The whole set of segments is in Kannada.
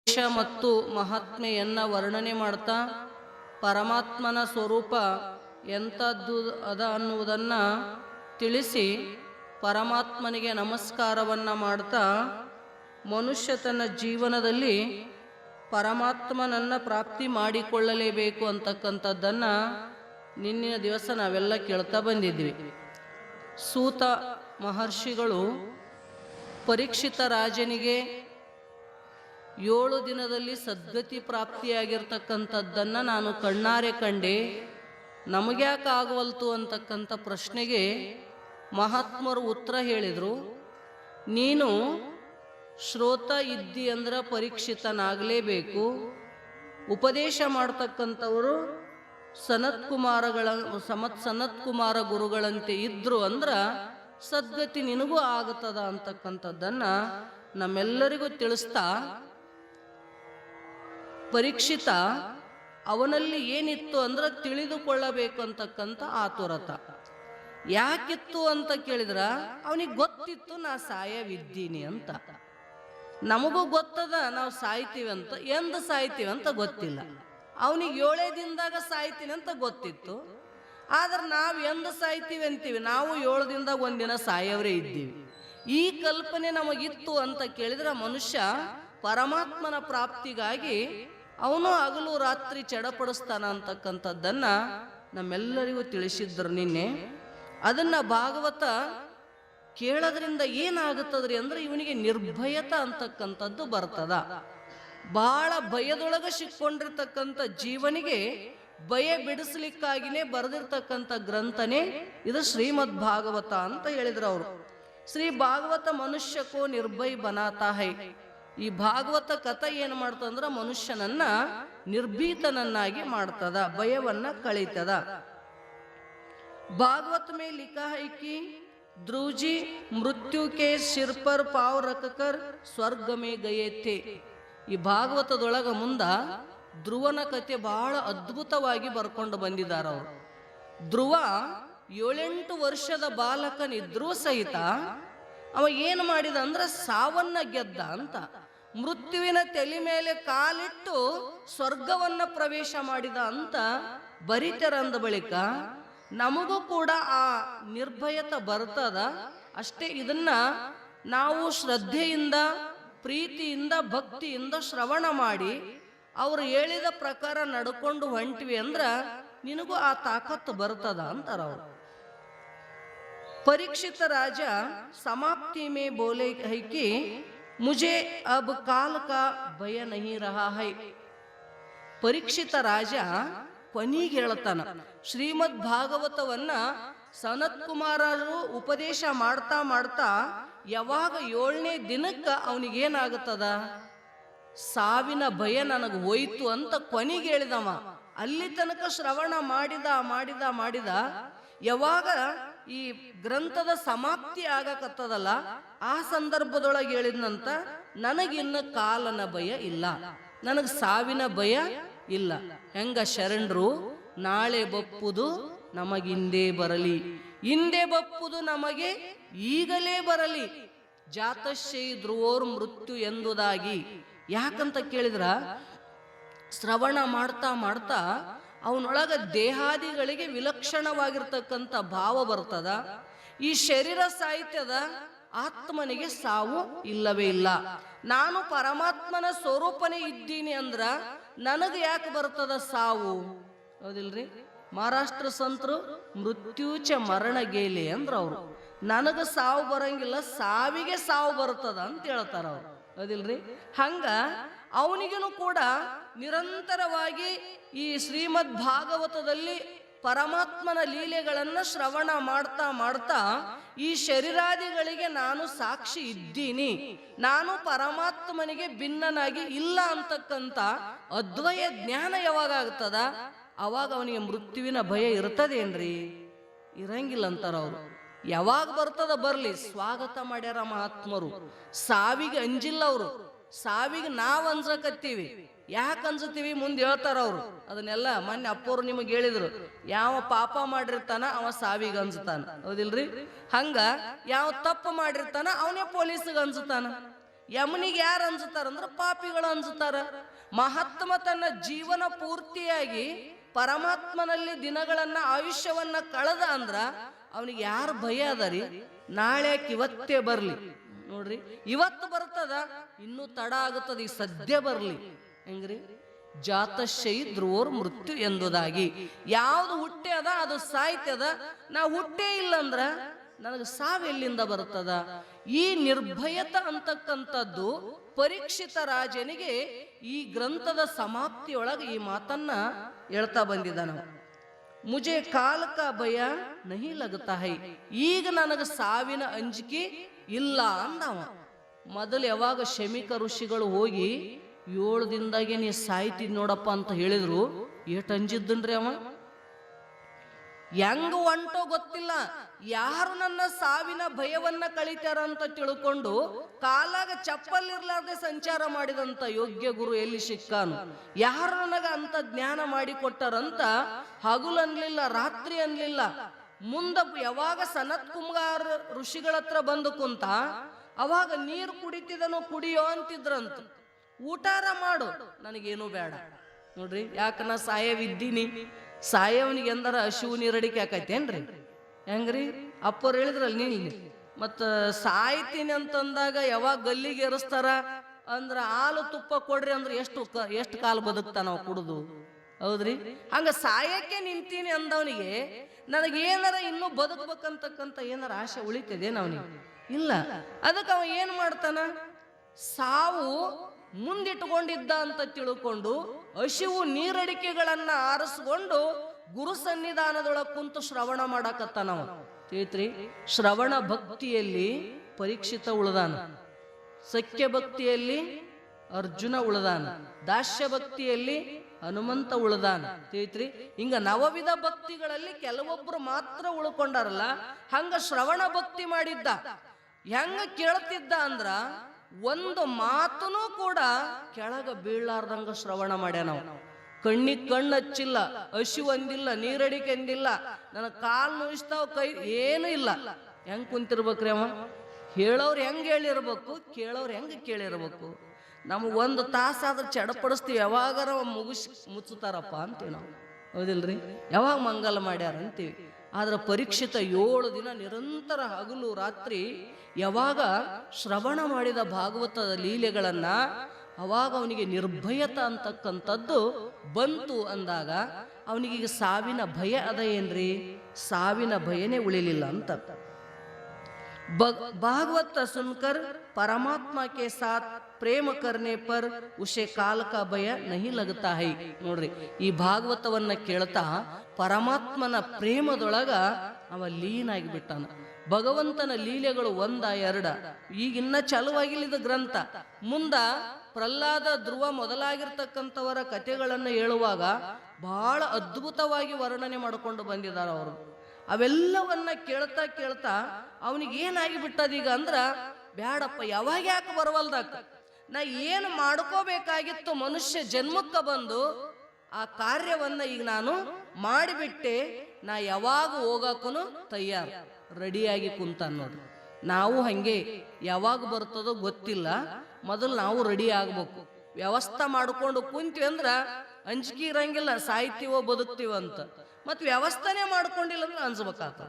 ಮತ್ತು ಮಹಾತ್ಮೆಯನ್ನು ವರ್ಣನೆ ಮಾಡ್ತಾ ಪರಮಾತ್ಮನ ಸ್ವರೂಪ ಎಂಥದ್ದು ಅದ ಅನ್ನುವುದನ್ನು ತಿಳಿಸಿ ಪರಮಾತ್ಮನಿಗೆ ನಮಸ್ಕಾರವನ್ನು ಮಾಡ್ತಾ ಮನುಷ್ಯ ತನ್ನ ಜೀವನದಲ್ಲಿ ಪರಮಾತ್ಮನನ್ನು ಪ್ರಾಪ್ತಿ ಮಾಡಿಕೊಳ್ಳಲೇಬೇಕು ಅಂತಕ್ಕಂಥದ್ದನ್ನು ನಿನ್ನಿನ ದಿವಸ ನಾವೆಲ್ಲ ಕೇಳ್ತಾ ಬಂದಿದ್ವಿ. ಸೂತ ಮಹರ್ಷಿಗಳು ಪರೀಕ್ಷಿತ ರಾಜನಿಗೆ 7 ದಿನದಲ್ಲಿ ಸದ್ಗತಿ ಪ್ರಾಪ್ತಿಯಾಗಿರ್ತಕ್ಕಂಥದ್ದನ್ನು ನಾನು ಕಣ್ಣಾರೆ ಕಂಡೆ, ನಮಗ್ಯಾಕಾಗವಲ್ತು ಅಂತಕ್ಕಂಥ ಪ್ರಶ್ನೆಗೆ ಮಹಾತ್ಮರು ಉತ್ತರ ಹೇಳಿದರು. ನೀನು ಶ್ರೋತ ಇದ್ದಿ ಅಂದ್ರೆ ಪರೀಕ್ಷಿತನಾಗಲೇಬೇಕು. ಉಪದೇಶ ಮಾಡ್ತಕ್ಕಂಥವರು ಸನತ್ಕುಮಾರ ಗುರುಗಳಂತೆ ಇದ್ರು ಅಂದ್ರೆ ಸದ್ಗತಿ ನಿನಗೂ ಆಗತ್ತದ ಅಂತಕ್ಕಂಥದ್ದನ್ನು ನಮ್ಮೆಲ್ಲರಿಗೂ ತಿಳಿಸ್ತಾ, ಪರೀಕ್ಷಿತ ಅವನಲ್ಲಿ ಏನಿತ್ತು ಅಂದ್ರೆ ತಿಳಿದುಕೊಳ್ಳಬೇಕು ಅಂತಕ್ಕಂಥ ಆತುರತ. ಯಾಕಿತ್ತು ಅಂತ ಕೇಳಿದ್ರ ಅವನಿಗೆ ಗೊತ್ತಿತ್ತು ನಾ ಸಾಯವಿದ್ದೀನಿ ಅಂತ. ನಮಗೂ ಗೊತ್ತದ ನಾವು ಸಾಯ್ತೀವಿ ಅಂತ, ಎಂದು ಸಾಯ್ತೀವಿ ಅಂತ ಗೊತ್ತಿಲ್ಲ. ಅವನಿಗೆ 7 ದಿನದಾಗ ಸಾಯ್ತೀನಿ ಅಂತ ಗೊತ್ತಿತ್ತು. ಆದ್ರೆ ನಾವು ಎಂದು ಸಾಯ್ತೀವಿ ಅಂತೀವಿ, ನಾವು 7 ದಿನದಾಗ ಒಂದಿನ ಸಾಯವರೇ ಇದ್ದೀವಿ. ಈ ಕಲ್ಪನೆ ನಮಗಿತ್ತು ಅಂತ ಕೇಳಿದ್ರೆ ಮನುಷ್ಯ ಪರಮಾತ್ಮನ ಪ್ರಾಪ್ತಿಗಾಗಿ ಅವನು ಹಗಲು ರಾತ್ರಿ ಚಡಪಡಿಸ್ತಾನ ಅಂತಕ್ಕಂಥದ್ದನ್ನ ನಮ್ಮೆಲ್ಲರಿಗೂ ತಿಳಿಸಿದ್ರು ನಿನ್ನೆ. ಅದನ್ನ ಭಾಗವತ ಕೇಳೋದ್ರಿಂದ ಏನಾಗುತ್ತದ್ರಿ ಅಂದ್ರೆ ಇವನಿಗೆ ನಿರ್ಭಯತ ಅಂತಕ್ಕಂಥದ್ದು ಬರ್ತದ. ಬಹಳ ಭಯದೊಳಗೆ ಸಿಕ್ಕೊಂಡಿರ್ತಕ್ಕಂಥ ಜೀವನಿಗೆ ಭಯ ಬಿಡಿಸ್ಲಿಕ್ಕಾಗಿನೇ ಬರೆದಿರ್ತಕ್ಕಂಥ ಗ್ರಂಥನೇ ಇದು ಶ್ರೀಮದ್ ಭಾಗವತ ಅಂತ ಹೇಳಿದ್ರು ಅವರು. ಶ್ರೀ ಭಾಗವತ ಮನುಷ್ಯಕೋ ನಿರ್ಭಯ ಬನಾತಾ ಹೈ. ಈ ಭಾಗವತ ಕಥೆ ಏನು ಮಾಡ್ತಂದ್ರ ಮನುಷ್ಯನನ್ನ ನಿರ್ಭೀತನನ್ನಾಗಿ ಮಾಡ್ತದ, ಭಯವನ್ನ ಕಳೀತದ. ಭಾಗವತ ಮೇ ಲಿಖಾ ಹೈ ಕಿ ಧ್ರುವಜಿ ಮೃತ್ಯು ಕೆ ಸಿರ್ ಪರ್ ಪಾವ್ ರಖಕರ್ ಸ್ವರ್ಗ ಮೇ ಗಯೇ ಥೆ. ಈ ಭಾಗವತದೊಳಗ ಮುಂದ ಧ್ರುವನ ಕಥೆ ಬಹಳ ಅದ್ಭುತವಾಗಿ ಬರ್ಕೊಂಡು ಬಂದಿದ್ದಾರೆ ಅವರು. ಧ್ರುವ 7-8 ವರ್ಷದ ಬಾಲಕನಿದ್ರೂ ಸಹಿತ ಅವ ಏನು ಮಾಡಿದ ಅಂದ್ರೆ ಸಾವನ್ನ ಗೆದ್ದ ಅಂತ. ಮೃತ್ಯುವಿನ ತಲೆ ಮೇಲೆ ಕಾಲಿಟ್ಟು ಸ್ವರ್ಗವನ್ನ ಪ್ರವೇಶ ಮಾಡಿದ ಅಂತ ಬರಿತರಂದ ಬಳಿಕ ನಮಗೂ ಕೂಡ ಆ ನಿರ್ಭಯತ ಬರ್ತದ. ಅಷ್ಟೇ, ಇದನ್ನ ನಾವು ಶ್ರದ್ಧೆಯಿಂದ, ಪ್ರೀತಿಯಿಂದ, ಭಕ್ತಿಯಿಂದ ಶ್ರವಣ ಮಾಡಿ ಅವರು ಹೇಳಿದ ಪ್ರಕಾರ ನಡ್ಕೊಂಡು ಹೊಂಟ್ವಿ ಅಂದ್ರ ನಿನಗೂ ಆ ತಾಕತ್ತು ಬರ್ತದ ಅಂತಾರ ಅವರು. ಪರೀಕ್ಷಿತ ರಾಜ समाप्ति में बोले है कि मुझे अब काल का भय नहीं रहा है. ಪರೀಕ್ಷಿತ ರಾಜ ಕೊನೆಗೆ ಹೇಳ್ತಾನ, ಶ್ರೀಮದ್ ಭಾಗವತವನ್ನ ಸನತ್ಕುಮಾರರು ಉಪದೇಶ ಮಾಡ್ತಾ ಮಾಡ್ತಾ ಯಾವಾಗ 7ನೇ ದಿನಕ್ಕೆ ಅವನಿಗೇನಾಗುತ್ತದ, ಸಾವಿನ ಭಯ ನನಗೆ ಹೋಯ್ತು ಅಂತ ಕೊನೆಗೆ ಹೇಳಿದವ. ಅಲ್ಲಿ ತನಕ ಶ್ರವಣ ಮಾಡಿದ ಮಾಡಿದ ಮಾಡಿದ ಯಾವಾಗ ಈ ಗ್ರಂಥದ ಸಮಾಪ್ತಿ ಆಗಕತ್ತದಲ್ಲ ಆ ಸಂದರ್ಭದೊಳಗೆ ಹೇಳಿದ್ನಂತ, ನನಗಿನ್ನ ಕಾಲನ ಭಯ ಇಲ್ಲ, ನನಗೆ ಸಾವಿನ ಭಯ ಇಲ್ಲ. ಹೆಂಗ ಶರಣರು ನಾಳೆ ಬಪ್ಪುದು ನಮಗಿಂದೇ ಬರಲಿ, ಹಿಂದೆ ಬಪ್ಪುದು ನಮಗೆ ಈಗಲೇ ಬರಲಿ, ಜಾತಶ್ಚೈ ಧ್ರುವೋರ್ ಮೃತ್ಯು ಎಂದುದಾಗಿ. ಯಾಕಂತ ಕೇಳಿದ್ರ ಶ್ರವಣ ಮಾಡ್ತಾ ಮಾಡ್ತಾ ಅವನೊಳಗ ದೇಹಾದಿಗಳಿಗೆ ವಿಲಕ್ಷಣವಾಗಿರ್ತಕ್ಕಂಥ ಭಾವ ಬರ್ತದ. ಈ ಶರೀರ ಸಾಹಿತ್ಯದ ಆತ್ಮನಿಗೆ ಸಾವು ಇಲ್ಲವೇ ಇಲ್ಲ. ನಾನು ಪರಮಾತ್ಮನ ಸ್ವರೂಪನೇ ಇದ್ದೀನಿ ಅಂದ್ರ ನನಗೆ ಯಾಕೆ ಬರ್ತದ ಸಾವು? ಹೌದಿಲ್ರಿ? ಮಹಾರಾಷ್ಟ್ರ ಸಂತರು ಮೃತ್ಯುಚ ಮರಣ ಗೇಲೆ ಅಂದ್ರ ಅವರು. ನನಗ ಸಾವು ಬರಂಗಿಲ್ಲ, ಸಾವಿಗೆ ಸಾವು ಬರ್ತದ ಅಂತ ಹೇಳ್ತಾರ ಅವ್ರು. ಹೌದಿಲ್ರಿ? ಹಂಗ ಅವನಿಗೂ ಕೂಡ ನಿರಂತರವಾಗಿ ಈ ಶ್ರೀಮದ್ ಭಾಗವತದಲ್ಲಿ ಪರಮಾತ್ಮನ ಲೀಲೆಗಳನ್ನ ಶ್ರವಣ ಮಾಡ್ತಾ ಮಾಡ್ತಾ ಈ ಶರೀರಾದಿಗಳಿಗೆ ನಾನು ಸಾಕ್ಷಿ ಇದ್ದೀನಿ, ನಾನು ಪರಮಾತ್ಮನಿಗೆ ಭಿನ್ನನಾಗಿ ಇಲ್ಲ ಅಂತಕ್ಕಂಥ ಅದ್ವಯ ಜ್ಞಾನ ಯಾವಾಗ ಆಗ್ತದ ಅವಾಗ ಅವನಿಗೆ ಮೃತ್ಯುವಿನ ಭಯ ಇರ್ತದೇನ್ರಿ? ಇರಂಗಿಲ್ಲ ಅಂತಾರ ಅವರು. ಯಾವಾಗ ಬರ್ತದ ಬರ್ಲಿ, ಸ್ವಾಗತ ಮಾಡ್ಯಾರ ಮಹಾತ್ಮರು. ಸಾವಿಗೆ ಅಂಜಿಲ್ಲ ಅವರು. ಸಾವಿಗೆ ನಾವು ಅನ್ಸಕತ್ತೀವಿ. ಯಾಕೆ ಅನ್ಸತ್ತೀವಿ ಮುಂದೆ ಹೇಳ್ತಾರ ಅವರು. ಅದನ್ನೆಲ್ಲ ಮೊನ್ನೆ ಅಪ್ಪವ್ರು ನಿಮಗೆ ಹೇಳಿದ್ರು, ಯಾವ ಪಾಪ ಮಾಡಿರ್ತಾನ ಅವ ಸಾವಿಗೆ ಅನ್ಸ್ತಾನ. ಹೌದಿಲ್ರಿ? ಹಂಗ ಯಾವ ತಪ್ಪು ಮಾಡಿರ್ತಾನ ಅವನೇ ಪೊಲೀಸ್ಗೆ ಅನ್ಸ್ತಾನ. ಯಮನಿಗೆ ಯಾರು ಅಂಜುತ್ತಾರಂದ್ರ ಪಾಪಿಗಳು ಅಂಜುತ್ತಾರ. ಮಹಾತ್ಮ ತನ್ನ ಜೀವನ ಪೂರ್ತಿಯಾಗಿ ಪರಮಾತ್ಮನಲ್ಲಿ ದಿನಗಳನ್ನ ಆಯುಷ್ಯವನ್ನ ಕಳೆದ ಅಂದ್ರ ಅವನಿಗೆ ಯಾರು ಭಯ ಅದರಿ? ನಾಳೆ ಇವತ್ತೇ ಬರ್ಲಿ ನೋಡ್ರಿ, ಇವತ್ತು ಬರ್ತದ, ಇನ್ನೂ ತಡ ಆಗುತ್ತದೆ, ಈ ಸದ್ಯ ಬರ್ಲಿ. ಹೆಂಗ್ರಿ? ಜಾತಶೈ ಧ್ರುವೋರ್ ಮೃತ್ಯು ಎಂಬುದಾಗಿ ಯಾವ್ದು ಹುಟ್ಟೆ ಅದ ಅದು ಸಾಯ್ತದ. ನಾ ಹುಟ್ಟೇ ಇಲ್ಲ ಅಂದ್ರ ನನಗೆ ಸಾವೆಲ್ಲಿಂದ ಬರ್ತದ? ಈ ನಿರ್ಭಯತ ಅಂತಕ್ಕಂಥದ್ದು ಪರೀಕ್ಷಿತ ರಾಜನಿಗೆ ಈ ಗ್ರಂಥದ ಸಮಾಪ್ತಿಯೊಳಗೆ ಈ ಮಾತನ್ನ ಹೇಳ್ತಾ ಬಂದಿದ್ದಾನ. ಮುಜೆ ಕಾಲಕ ಭಯ ನಹಿ ಲಗತಾ ಹೈ, ಈಗ ನನಗೆ ಸಾವಿನ ಅಂಜಿಕೆ ಇಲ್ಲ ಅಂದವ. ಮೊದಲು ಯಾವಾಗ ಶಮಿಕ ಋಷಿಗಳು ಹೋಗಿ 7 ದಿನದಾಗೆ ನೀ ಸಾಯ್ತಿದ್ ನೋಡಪ್ಪ ಅಂತ ಹೇಳಿದ್ರು, ಏಟ್ ಅಂಜಿದ್ದನ್ರಿ ಅವ. ಹೆಂಗ ಹೊಂಟೋ ಗೊತ್ತಿಲ್ಲ, ಯಾರು ನನ್ನ ಸಾವಿನ ಭಯವನ್ನ ಕಳೀತಾರ ಅಂತ ತಿಳ್ಕೊಂಡು ಕಾಲಾಗ ಚಪ್ಪಲ್ ಇರ್ಲಾರ್ದೆ ಸಂಚಾರ ಮಾಡಿದಂತ ಯೋಗ್ಯ ಗುರು ಎಲ್ಲಿ ಸಿಕ್ಕಾನು? ಯಾರು ನನಗ ಅಂತ ಜ್ಞಾನ ಮಾಡಿ ಕೊಟ್ಟಾರಂತ ಹಗುಲ್ ಅನ್ಲಿಲ್ಲ, ರಾತ್ರಿ ಅನ್ಲಿಲ್ಲ. ಮುಂದ ಯಾವಾಗ ಸನತ್ ಕುಮಾರ್ ಋಷಿಗಳ ಹತ್ರ ಬಂದು ಕುಂತ, ಅವಾಗ ನೀರು ಕುಡಿತಿದನೋ ಕುಡಿಯೋ ಅಂತಿದ್ರಂತ. ಊಟಾರ ಮಾಡು, ನನಗೇನು ಬೇಡ ನೋಡ್ರಿ, ಯಾಕ ನಾ ಸಾಯವಿದ್ದೀನಿ. ಸಾಯವನಿಗೆ ಎಂದಾರ ಹಸಿವು ನೀರಡಿಕೆ ಆಕೈತೇನ್ರಿ? ಹೆಂಗ್ರಿ? ಅಪ್ಪರು ಹೇಳಿದ್ರಲ್ಲ ನೀ ಮತ್ತ ಸಾಯ್ತೀನಿ ಅಂತಂದಾಗ ಯಾವಾಗ ಗಲ್ಲಿಗೆ ಏರಿಸ್ತಾರ ಅಂದ್ರ ಹಾಲು ತುಪ್ಪ ಕೊಡ್ರಿ ಅಂದ್ರೆ ಎಷ್ಟು ಕಾಲ ಬದುಕ್ತಾ ನಾವು ಕುಡುದು? ಹೌದ್ರಿ? ಹಂಗ ಸಾಯಕ್ಕೆ ನಿಂತೀನಿ ಅಂದವನಿಗೆ ನನಗೇನಾರ ಇನ್ನೂ ಬದುಕ್ಬೇಕಂತಕ್ಕಂತ ಏನಾರ ಆಸೆ ಉಳಿತದೆ ಅವನಿಗೆ? ಇಲ್ಲ. ಅದಕ್ಕೆ ಅವ ಏನ್ ಮಾಡ್ತಾನ? ಸಾವು ಮುಂದಿಟ್ಟುಕೊಂಡಿದ್ದ ಅಂತ ತಿಳ್ಕೊಂಡು ಹಸಿವು ನೀರಡಿಕೆಗಳನ್ನ ಆರಿಸ್ಕೊಂಡು ಗುರು ಸನ್ನಿಧಾನದೊಳಗೆ ಕುಂತು ಶ್ರವಣ ಮಾಡಕತ್ತಾನವ. ತಿಳಿತ್ರಿ? ಶ್ರವಣ ಭಕ್ತಿಯಲ್ಲಿ ಪರೀಕ್ಷಿತ ಉಳ್ದಾನ, ಸಖ್ಯ ಭಕ್ತಿಯಲ್ಲಿ ಅರ್ಜುನ ಉಳ್ದಾನ, ದಾಸ್ಯ ಭಕ್ತಿಯಲ್ಲಿ ಹನುಮಂತ ಉಳ್ದಾನ. ತಿಳಿತ್ರಿ? ಹಿಂಗ ನವವಿಧ ಭಕ್ತಿಗಳಲ್ಲಿ ಕೆಲವೊಬ್ರು ಮಾತ್ರ ಉಳ್ಕೊಂಡಾರಲ್ಲ, ಹಂಗ ಶ್ರವಣ ಭಕ್ತಿ ಮಾಡಿದ್ದ. ಹೆಂಗ ಕೇಳ್ತಿದ್ದ ಅಂದ್ರ ಒಂದು ಮಾತನೂ ಕೂಡ ಕೆಳಗ ಬೀಳಾರ್ದಂಗ ಶ್ರವಣ ಮಾಡ್ಯಾನವ. ಕಣ್ಣಿಗೆ ಕಣ್ಣು ಹಚ್ಚಿಲ್ಲ, ಹಸಿವು ಅಂದಿಲ್ಲ, ನೀರಡಿಕೆ ಅಂದಿಲ್ಲ, ನನ್ನ ಕಾಲು ನೋಯಿಸ್ತಾವ, ಕೈ ಏನು ಇಲ್ಲ. ಹೆಂಗ್ ಕುಂತಿರ್ಬೇಕ್ರಿ ಅವ? ಹೇಳೋರು ಹೆಂಗ್ ಹೇಳಿರ್ಬೇಕು, ಕೇಳೋರು ಹೆಂಗ್ ಕೇಳಿರ್ಬೇಕು. ನಮಗ್ 1 ತಾಸಾದ್ರೆ ಚಡಪಡಿಸ್ತೀವಿ, ಯಾವಾಗಾರ ಮುಚ್ಚುತ್ತಾರಪ್ಪ ಅಂತೀವಿ ನಾವು. ಹೌದಿಲ್ರಿ? ಯಾವಾಗ ಮಂಗಲ ಮಾಡ್ಯಾರ ಅಂತೀವಿ. ಆದ್ರೆ ಪರೀಕ್ಷಿತ 7 ದಿನ ನಿರಂತರ ಹಗಲು ರಾತ್ರಿ ಯಾವಾಗ ಶ್ರವಣ ಮಾಡಿದ ಭಾಗವತದ ಲೀಲೆಗಳನ್ನ, ಅವಾಗ ಅವನಿಗೆ ನಿರ್ಭಯತ ಅಂತಕ್ಕಂಥದ್ದು ಬಂತು ಅಂದಾಗ ಅವನಿಗೆ ಸಾವಿನ ಭಯ ಅದ ಏನ್ರಿ? ಸಾವಿನ ಭಯನೇ ಉಳಿಲಿಲ್ಲ ಅಂತ. भागवत सुनकर परमात्मा के साथ ಪ್ರೇಮ करने पर उसे काल का भय नहीं लगता है. ನೋಡ್ರಿ, ಈ ಭಾಗವತವನ್ನ ಕೇಳ್ತಾ ಪರಮಾತ್ಮನ ಪ್ರೇಮದೊಳಗ ಅವ ಲೀನಾಗಿ ಬಿಟ್ಟಾನ. ಭಗವಂತನ ಲೀಲೆಗಳು 1 2 ಈಗಿನ್ನ ಚಾಲುವಾಗಿಲ್ಲದ ಗ್ರಂಥ. ಮುಂದ ಪ್ರಹ್ಲಾದ, ಧ್ರುವ ಮೊದಲಾಗಿರ್ತಕ್ಕಂಥವರ ಕಥೆಗಳನ್ನು ಹೇಳುವಾಗ ಬಹಳ ಅದ್ಭುತವಾಗಿ ವರ್ಣನೆ ಮಾಡಿಕೊಂಡು ಬಂದಿದ್ದಾರೆ ಅವರು. ಅವೆಲ್ಲವನ್ನ ಕೇಳ್ತಾ ಕೇಳ್ತಾ ಅವನಿಗೆ ಏನಾಗಿ ಬಿಟ್ಟದೀಗ ಅಂದ್ರ, ಬ್ಯಾಡಪ್ಪ, ಯಾವಾಗ ಯಾಕೆ ಬರವಲ್ದಾಕ, ನಾ ಏನು ಮಾಡ್ಕೋಬೇಕಾಗಿತ್ತು ಮನುಷ್ಯ ಜನ್ಮಕ್ಕ ಬಂದು ಆ ಕಾರ್ಯವನ್ನ ಈಗ ನಾನು ಮಾಡಿಬಿಟ್ಟೆ, ನಾ ಯಾವಾಗ ಹೋಗಕ್ಕೂ ತಯಾರು ರೆಡಿಯಾಗಿ ಕುಂತ ನೋಡ್ರಿ. ನಾವು ಹಂಗೆ ಯಾವಾಗ ಬರ್ತದೋ ಗೊತ್ತಿಲ್ಲ, ಮೊದಲು ನಾವು ರೆಡಿ ಆಗ್ಬೇಕು. ವ್ಯವಸ್ಥೆ ಮಾಡ್ಕೊಂಡು ಕುಂತೀವಿ ಅಂದ್ರ ಅಂಜಿಕೆ ಇರಂಗಿಲ್ಲ, ಸಾಯ್ತೀವೋ ಬದುಕ್ತೀವೋ ಅಂತ. ಮತ್ ವ್ಯವಸ್ಥೆನೆ ಮಾಡ್ಕೊಂಡಿಲ್ಲ ಅಂದ್ರೆ ಅನ್ಸ್ಬೇಕಾಗ್ತ.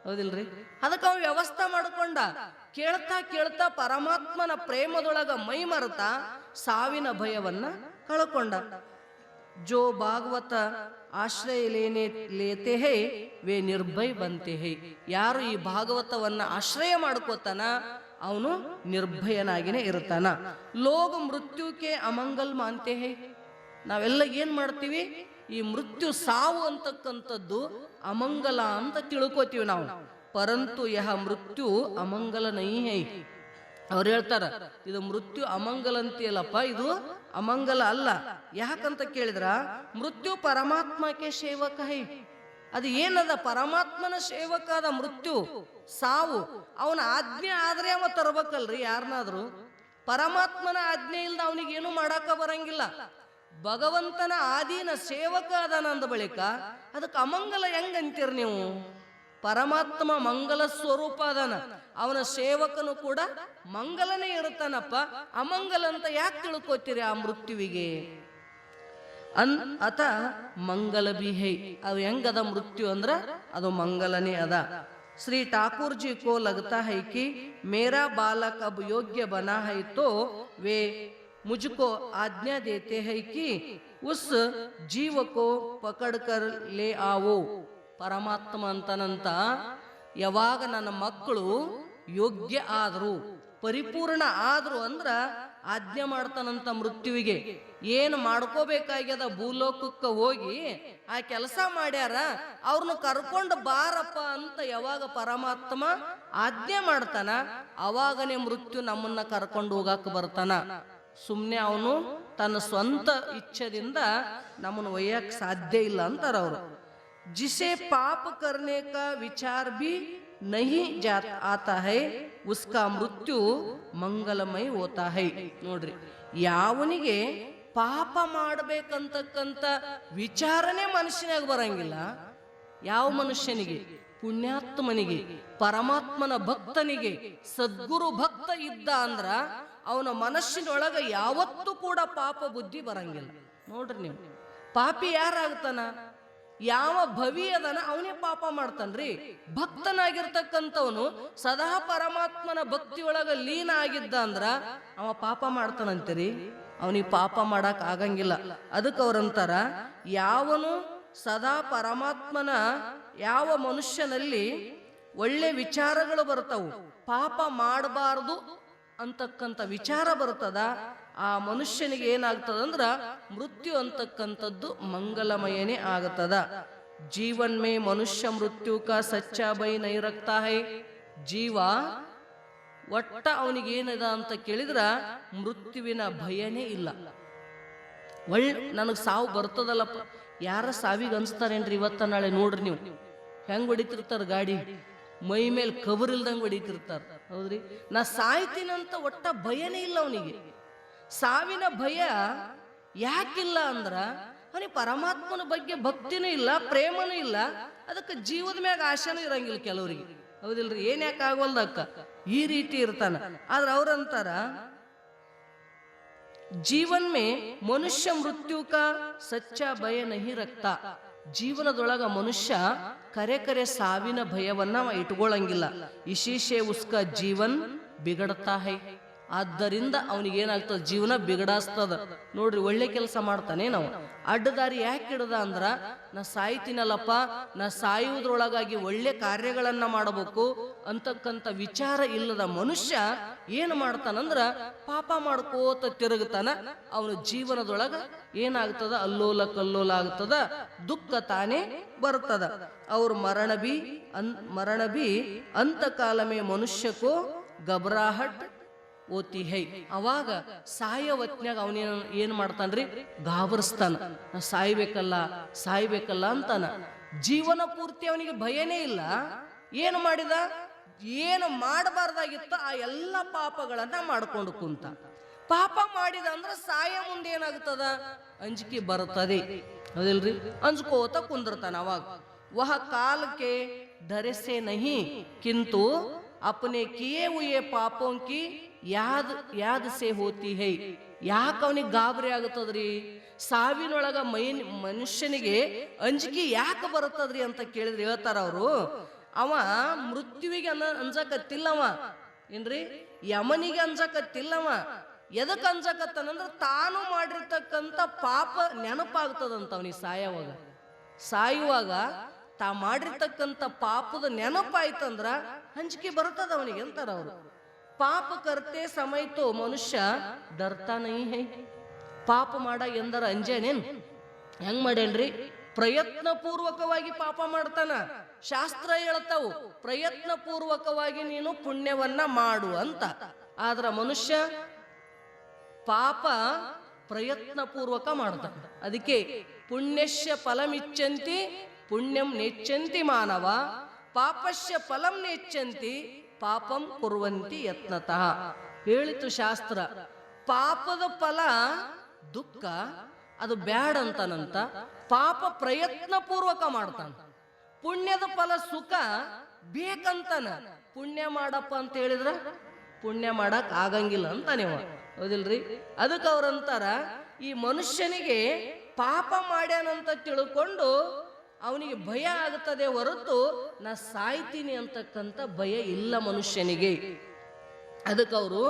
ಹೌದಿಲ್ರಿ? ಅದಕ್ಕೆ ಅವ ವ್ಯವಸ್ಥೆ ಮಾಡ್ಕೊಂಡ. ಕೇಳ್ತಾ ಕೇಳ್ತಾ ಪರಮಾತ್ಮನ ಪ್ರೇಮದೊಳಗ ಮೈ ಮರೆತ ಸಾವಿನ ಭಯವನ್ನ ಕಳ್ಕೊಂಡ. ಜೋ ಭಾಗವತ ಆಶ್ರಯ ಲೇತೆ ಹೇ ವೇ ನಿರ್ಭಯ ಬಂತೆ ಹೇ. ಯಾರು ಈ ಭಾಗವತವನ್ನ ಆಶ್ರಯ ಮಾಡ್ಕೋತಾನ ಅವನು ನಿರ್ಭಯನಾಗಿನೇ ಇರ್ತಾನ. ಲೋಗ ಮೃತ್ಯುಕ್ಕೆ ಅಮಂಗಲ್ ಮಾನ್ತೆ ಹೇ. ನಾವೆಲ್ಲ ಏನ್ ಮಾಡ್ತೀವಿ? ಈ ಮೃತ್ಯು, ಸಾವು ಅಂತಕ್ಕಂಥದ್ದು ಅಮಂಗಲ ಅಂತ ತಿಳ್ಕೋತೀವಿ ನಾವು. ಪರಂತು ಯಹ ಮೃತ್ಯು ಅಮಂಗಲ ನೈ ಹೈ. ಅವ್ರು ಹೇಳ್ತಾರ, ಇದು ಮೃತ್ಯು ಅಮಂಗಲ ಅಂತೀಯಲ್ಲಪ್ಪ, ಇದು ಅಮಂಗಲ ಅಲ್ಲ. ಯಾಕಂತ ಕೇಳಿದ್ರ, ಮೃತ್ಯು ಪರಮಾತ್ಮಕ್ಕೆ ಸೇವಕ ಹೈ. ಅದು ಏನದ? ಪರಮಾತ್ಮನ ಸೇವಕ ಅದ ಮೃತ್ಯು, ಸಾವು. ಅವನ ಆಜ್ಞೆ ಆದ್ರೆ ಅವ ತರ್ಬೇಕಲ್ರಿ ಯಾರನ್ನಾದ್ರು. ಪರಮಾತ್ಮನ ಆಜ್ಞೆ ಇಲ್ದ ಅವನಿಗೇನು ಮಾಡಾಕ ಬರಂಗಿಲ್ಲ. ಭಗವಂತನ ಆದೀನ ಸೇವಕ ಅದಾನ ಅಂದ ಬಳಿಕ ಅದಕ್ಕೆ ಅಮಂಗಲ ಹೆಂಗಂತೀರ ನೀವು? ಪರಮಾತ್ಮ ಮಂಗಲ ಸ್ವರೂಪ ಅದನ, ಅವನ ಸೇವಕನು ಕೂಡ ಮಂಗಲನೇ ಇರುತ್ತಾನಪ್ಪ. ಅಮಂಗಲ ಅಂತ ಯಾಕೆ ತಿಳ್ಕೊತೀರಿ ಆ ಮೃತ್ಯುವಿಗೆ? ಅತ ಮಂಗಲ ಬಿಹೈ, ಅದು ಹೆಂಗದ ಮೃತ್ಯು ಅಂದ್ರ ಅದು ಮಂಗಲನೇ ಅದ. ಶ್ರೀ ಠಾಕೂರ್ ಜಿ ಕೋ ಲಗತಾ ಹೈ ಕಿ ಮೇರಾ ಬಾಲಕ್ ಅಬ್ ಯೋಗ್ಯ ಬನಾ ಹೈ ತೋ ವೆ ಮುझको ಆಜ್ಞಾ ದೇತೆ ಹೈ ಕಿ ಉಸ್ ಜೀವ ಕೋ ಪಕಡ್ ಕರ್ ಲೇ ಆವೋ. ಪರಮಾತ್ಮ ಅಂತನಂತ, ಯಾವಾಗ ನನ್ನ ಮಕ್ಕಳು ಯೋಗ್ಯ ಆದ್ರು, ಪರಿಪೂರ್ಣ ಆದ್ರು ಅಂದ್ರ ಆಜ್ಞೆ ಮಾಡ್ತಾನಂತ ಮೃತ್ಯುವಿಗೆ. ಏನು ಮಾಡ್ಕೋಬೇಕಾಗ್ಯದ, ಭೂಲೋಕಕ್ಕೆ ಹೋಗಿ ಆ ಕೆಲಸ ಮಾಡ್ಯಾರ, ಅವ್ರನ್ನ ಕರ್ಕೊಂಡು ಬಾರಪ್ಪ ಅಂತ ಯಾವಾಗ ಪರಮಾತ್ಮ ಆಜ್ಞೆ ಮಾಡ್ತಾನ, ಅವಾಗನೇ ಮೃತ್ಯು ನಮ್ಮನ್ನ ಕರ್ಕೊಂಡು ಹೋಗಾಕ ಬರ್ತಾನ. ಸುಮ್ಮನೆ ಅವನು ತನ್ನ ಸ್ವಂತ ಇಚ್ಛೆದಿಂದ ನಮ್ಮನ್ನು ಒಯ್ಯಕ್ ಸಾಧ್ಯ ಇಲ್ಲ ಅಂತಾರ ಅವರು. ಜಿಸೆ ಪಾಪ ಕರ್ನೆ ಕಾ ವಿಚಾರ ಭಿ ನಹಿ ಜಾತ್ ಆತಾ ಹೈ ಉಸ್ಕಾ ಮೃತ್ಯು ಮಂಗಲಮಯ ಹೋತಾ ಹೈ. ನೋಡ್ರಿ, ಯಾವನಿಗೆ ಪಾಪ ಮಾಡ್ಬೇಕಂತಕ್ಕಂತ ವಿಚಾರನೆ ಮನುಷ್ಯನಾಗ ಬರಂಗಿಲ್ಲ, ಯಾವ ಮನುಷ್ಯನಿಗೆ? ಪುಣ್ಯಾತ್ಮನಿಗೆ, ಪರಮಾತ್ಮನ ಭಕ್ತನಿಗೆ, ಸದ್ಗುರು ಭಕ್ತ ಇದ್ದ ಅಂದ್ರ ಅವನ ಮನಸ್ಸಿನೊಳಗ ಯಾವತ್ತೂ ಕೂಡ ಪಾಪ ಬುದ್ಧಿ ಬರಂಗಿಲ್ಲ. ನೋಡ್ರಿ ನೀವು, ಪಾಪಿ ಯಾರಾಗ್ತಾನ? ಯಾವ ಭವಿ ಅದನ ಅವನೇ ಪಾಪ ಮಾಡ್ತಾನ್ರಿ. ಭಕ್ತನಾಗಿರ್ತಕ್ಕಂಥವನು ಸದಾ ಪರಮಾತ್ಮನ ಭಕ್ತಿಯೊಳಗ ಲೀನ ಆಗಿದ್ದ ಅಂದ್ರ ಅವ ಪಾಪ ಮಾಡ್ತಾನಂತೀರಿ? ಅವನಿಗೆ ಪಾಪ ಮಾಡಕ್ ಆಗಂಗಿಲ್ಲ. ಅದಕ್ಕೆ ಅವ್ರಂತಾರ, ಯಾವನು ಸದಾ ಪರಮಾತ್ಮನ, ಯಾವ ಮನುಷ್ಯನಲ್ಲಿ ಒಳ್ಳೆ ವಿಚಾರಗಳು ಬರ್ತಾವು, ಪಾಪ ಮಾಡಬಾರ್ದು ಅಂತಕ್ಕಂಥ ವಿಚಾರ ಬರ್ತದ, ಆ ಮನುಷ್ಯನಿಗೆ ಏನಾಗ್ತದಂದ್ರ ಮೃತ್ಯು ಅಂತಕ್ಕಂಥದ್ದು ಮಂಗಲಮಯನೇ ಆಗತದ. ಜೀವನ್ ಮೇ ಮನುಷ್ಯ ಮೃತ್ಯು ಕಾ ಸಚ್ಚಾ ಭಯ ನೈ ರಕ್ತಾ ಹೈ. ಜೀವ ಒಟ್ಟ ಅವನಿಗೆ ಏನದ ಅಂತ ಕೇಳಿದ್ರ ಮೃತ್ಯುವಿನ ಭಯನೇ ಇಲ್ಲ. ನನಗ್ ಸಾವು ಬರ್ತದಲ್ಲಪ್ಪ, ಯಾರ ಸಾವಿಗೆ ಅನ್ಸ್ತಾರೇನ್ರಿ ಇವತ್ತ ನಾಳೆ? ನೋಡ್ರಿ ನೀವು ಹೆಂಗ್ ಹೊಡಿತಿರ್ತಾರ ಗಾಡಿ, ಮೈ ಮೇಲೆ ಕಬರ್ ಇಲ್ದಂಗೆ ಹೊಡಿತಿರ್ತಾರ, ಹೌದ್ರಿ? ನಾ ಸಾಯ್ತೀನಂತ ಒಟ್ಟ ಭಯನೇ ಇಲ್ಲ ಅವನಿಗೆ. ಸಾವಿನ ಭಯ ಯಾಕಿಲ್ಲ ಅಂದ್ರ ಅವನಿಗೆ ಪರಮಾತ್ಮನ ಬಗ್ಗೆ ಭಕ್ತಿನೂ ಇಲ್ಲ, ಪ್ರೇಮನೂ ಇಲ್ಲ, ಅದಕ್ಕೆ ಜೀವದ ಮ್ಯಾಗ ಆಶೆನೂ ಇರಂಗಿಲ್ಲ ಕೆಲವರಿಗೆ, ಹೌದಿಲ್ರಿ? ಏನ್ ಯಾಕೆ ಆಗವಲ್ದಕ್ಕ ಈ ರೀತಿ ಇರ್ತಾನ. ಆದ್ರೆ ಅವ್ರಂತಾರ, ಜೀವನ್ ಮೇ ಮನುಷ್ಯ ಮೃತ್ಯು ಕಾ ಸಚ್ಚಾ ಭಯ ನಹಿ ರಕ್ತ. ಜೀವನದೊಳಗ ಮನುಷ್ಯ ಕರೆ ಸಾವಿನ ಭಯವನ್ನ ಇಟ್ಕೊಳ್ಳಂಗಿಲ್ಲ. ಇಶೀಶೆ ಉಸ್ಕ ಜೀವನ್ ಬಿಗಡ್ತಾ ಹೈ. ಆದ್ದರಿಂದ ಅವನಿಗೆ ಏನಾಗ್ತದ, ಜೀವನ ಬಿಗಡಾಸ್ತದ. ನೋಡ್ರಿ, ಒಳ್ಳೆ ಕೆಲಸ ಮಾಡ್ತಾನೆ ನಾವು, ಅಡ್ಡದಾರಿ ಯಾಕೆ ಹಿಡ್ದ ಅಂದ್ರ ನಾ ಸಾಯ್ತೀನಲ್ಲಪ್ಪ, ನಾ ಸಾಯುವುದ್ರೊಳಗಾಗಿ ಒಳ್ಳೆ ಕಾರ್ಯಗಳನ್ನ ಮಾಡಬೇಕು ಅಂತಕ್ಕಂಥ ವಿಚಾರ ಇಲ್ಲದ ಮನುಷ್ಯ ಏನು ಮಾಡ್ತಾನಂದ್ರ ಪಾಪ ಮಾಡ್ಕೋತ ತಿರುಗುತ್ತಾನ. ಅವನ ಜೀವನದೊಳಗ ಏನಾಗ್ತದ, ಅಲ್ಲೋಲ ಕಲ್ಲೋಲ ಆಗ್ತದ, ದುಃಖ ತಾನೇ ಬರ್ತದ. ಅವ್ರ ಮರಣ ಬಿ ಅಂತ ಕಾಲಮೇ ಮನುಷ್ಯಕೋ ಗಬ್ರಾಹಟ್ ಓತಿ ಹೈ. ಅವಾಗ ಸಾಯ ಹೊತ್ನ್ಯಾಗ ಅವನೇನು ಏನ್ ಮಾಡ್ತಾನ್ರಿ, ಗಾಬರಿಸ್ತಾನ, ನಾ ಸಾಯ್ಬೇಕಲ್ಲ ಅಂತಾನ. ಜೀವನ ಪೂರ್ತಿ ಅವನಿಗೆ ಭಯನೇ ಇಲ್ಲ. ಏನು ಮಾಡಿದ, ಏನು ಮಾಡಬಾರ್ದಾಗಿತ್ತು ಆ ಎಲ್ಲ ಪಾಪಗಳನ್ನ ಮಾಡ್ಕೊಂಡು ಕುಂತ. ಪಾಪ ಮಾಡಿದ ಅಂದ್ರ ಸಾಯ ಮುಂದೆ ಏನಾಗ್ತದ, ಅಂಜಿಕೆ ಬರ್ತದೆ, ಹೌದಿಲ್ರಿ? ಅಂಜ್ಕೋತ ಕುಂದಿರ್ತಾನ. ಅವಾಗ ವಹ ಕಾಲಕ್ಕೆ ಡರೆ ನಹಿ ಕಿಂತು ಅಪನೆ ಕಿಯೇ ಹುಯೇ ಪಾಪೋಂ ಕಿ ಯಾದ್ ಸೆ ಹೋತಿ ಹೈ. ಯಾಕೆ ಅವನಿಗೆ ಗಾಬರಿ ಆಗುತ್ತದ್ರಿ? ಸಾವಿನೊಳಗ ಮನುಷ್ಯನಿಗೆ ಅಂಜಿಕೆ ಯಾಕೆ ಬರುತ್ತದ್ರಿ ಅಂತ ಕೇಳಿದ್ರೆ ಹೇಳ್ತಾರ ಅವರು, ಅವ ಮೃತ್ಯುವಿಗೆ ಅಂಜಕತ್ತಿಲ್ಲವ ಏನ್ರಿ, ಯಮನಿಗೆ ಅಂಜಕತ್ತಿಲ್ಲವ. ಎದಕ್ ಅಂಜಕತ್ತನಂದ್ರ ತಾನು ಮಾಡಿರ್ತಕ್ಕಂಥ ಪಾಪ ನೆನಪಾಗ್ತದಂತ ಅವನಿಗೆ. ಸಾಯುವಾಗ ತಾ ಮಾಡಿರ್ತಕ್ಕಂಥ ಪಾಪದ ನೆನಪಾಯ್ತಂದ್ರ ಅಂಜಿಕೆ ಬರ್ತದ ಅವನಿಗೆ ಅಂತಾರ ಅವರು. ಪಾಪ ಕರ್ತೆ ಸಮಯ್ತೋ ಮನುಷ್ಯ ಡರ್ತಾ ನಹಿ ಹೈ. ಪಾಪ ಮಾಡ ಎಂದರ ಅಂಜೇನೇನ್? ಹೆಂಗ್ ಮಾಡೇನ್ರಿ? ಪ್ರಯತ್ನ ಪೂರ್ವಕವಾಗಿ ಪಾಪ ಮಾಡ್ತಾನ. ಶಾಸ್ತ್ರ ಹೇಳ್ತಾವು ಪ್ರಯತ್ನ ಪೂರ್ವಕವಾಗಿ ನೀನು ಪುಣ್ಯವನ್ನ ಮಾಡು ಅಂತ. ಆದ್ರ ಮನುಷ್ಯ ಪಾಪ ಪ್ರಯತ್ನ ಪೂರ್ವಕ ಮಾಡ್ತಾನ. ಅದಕ್ಕೆ ಪುಣ್ಯಶ್ಯ ಫಲಮಿಚ್ಚಂತಿ ಪುಣ್ಯಂ ನೆಚ್ಚಂತಿ ಮಾನವ, ಪಾಪಶ್ಯ ಫಲಂ ನೆಚ್ಚಂತಿ ಪಾಪಂ ಕುರ್ವಂತಿ ಯತ್ನತಃ. ಹೇಳಿತು ಶಾಸ್ತ್ರ, ಪಾಪದ ಫಲ ದುಃಖ, ಅದು ಬ್ಯಾಡ್ ಅಂತಾನಂತ. ಪಾಪ ಪ್ರಯತ್ನ ಪೂರ್ವಕ ಮಾಡ್ತಾನ. ಪುಣ್ಯದ ಫಲ ಸುಖ ಬೇಕಂತಾನ. ಪುಣ್ಯ ಮಾಡಪ್ಪ ಅಂತ ಹೇಳಿದ್ರ ಪುಣ್ಯ ಮಾಡಕ್ ಆಗಂಗಿಲ್ಲ ಅಂತ ನೀವು ಹೌದಿಲ್ರಿ. ಅದಕ್ಕೆ ಅವ್ರಂತಾರ, ಈ ಮನುಷ್ಯನಿಗೆ ಪಾಪ ಮಾಡ್ಯಾನಂತ ತಿಳ್ಕೊಂಡು ಅವನಿಗೆ ಭಯ ಆಗುತ್ತದೆ ಹೊರತು ನಾ ಸಾಯ್ತೀನಿ ಅಂತಕ್ಕಂಥ ಭಯ ಇಲ್ಲ ಮನುಷ್ಯನಿಗೆ. ಅದಕ್ಕೆ ಅವರು,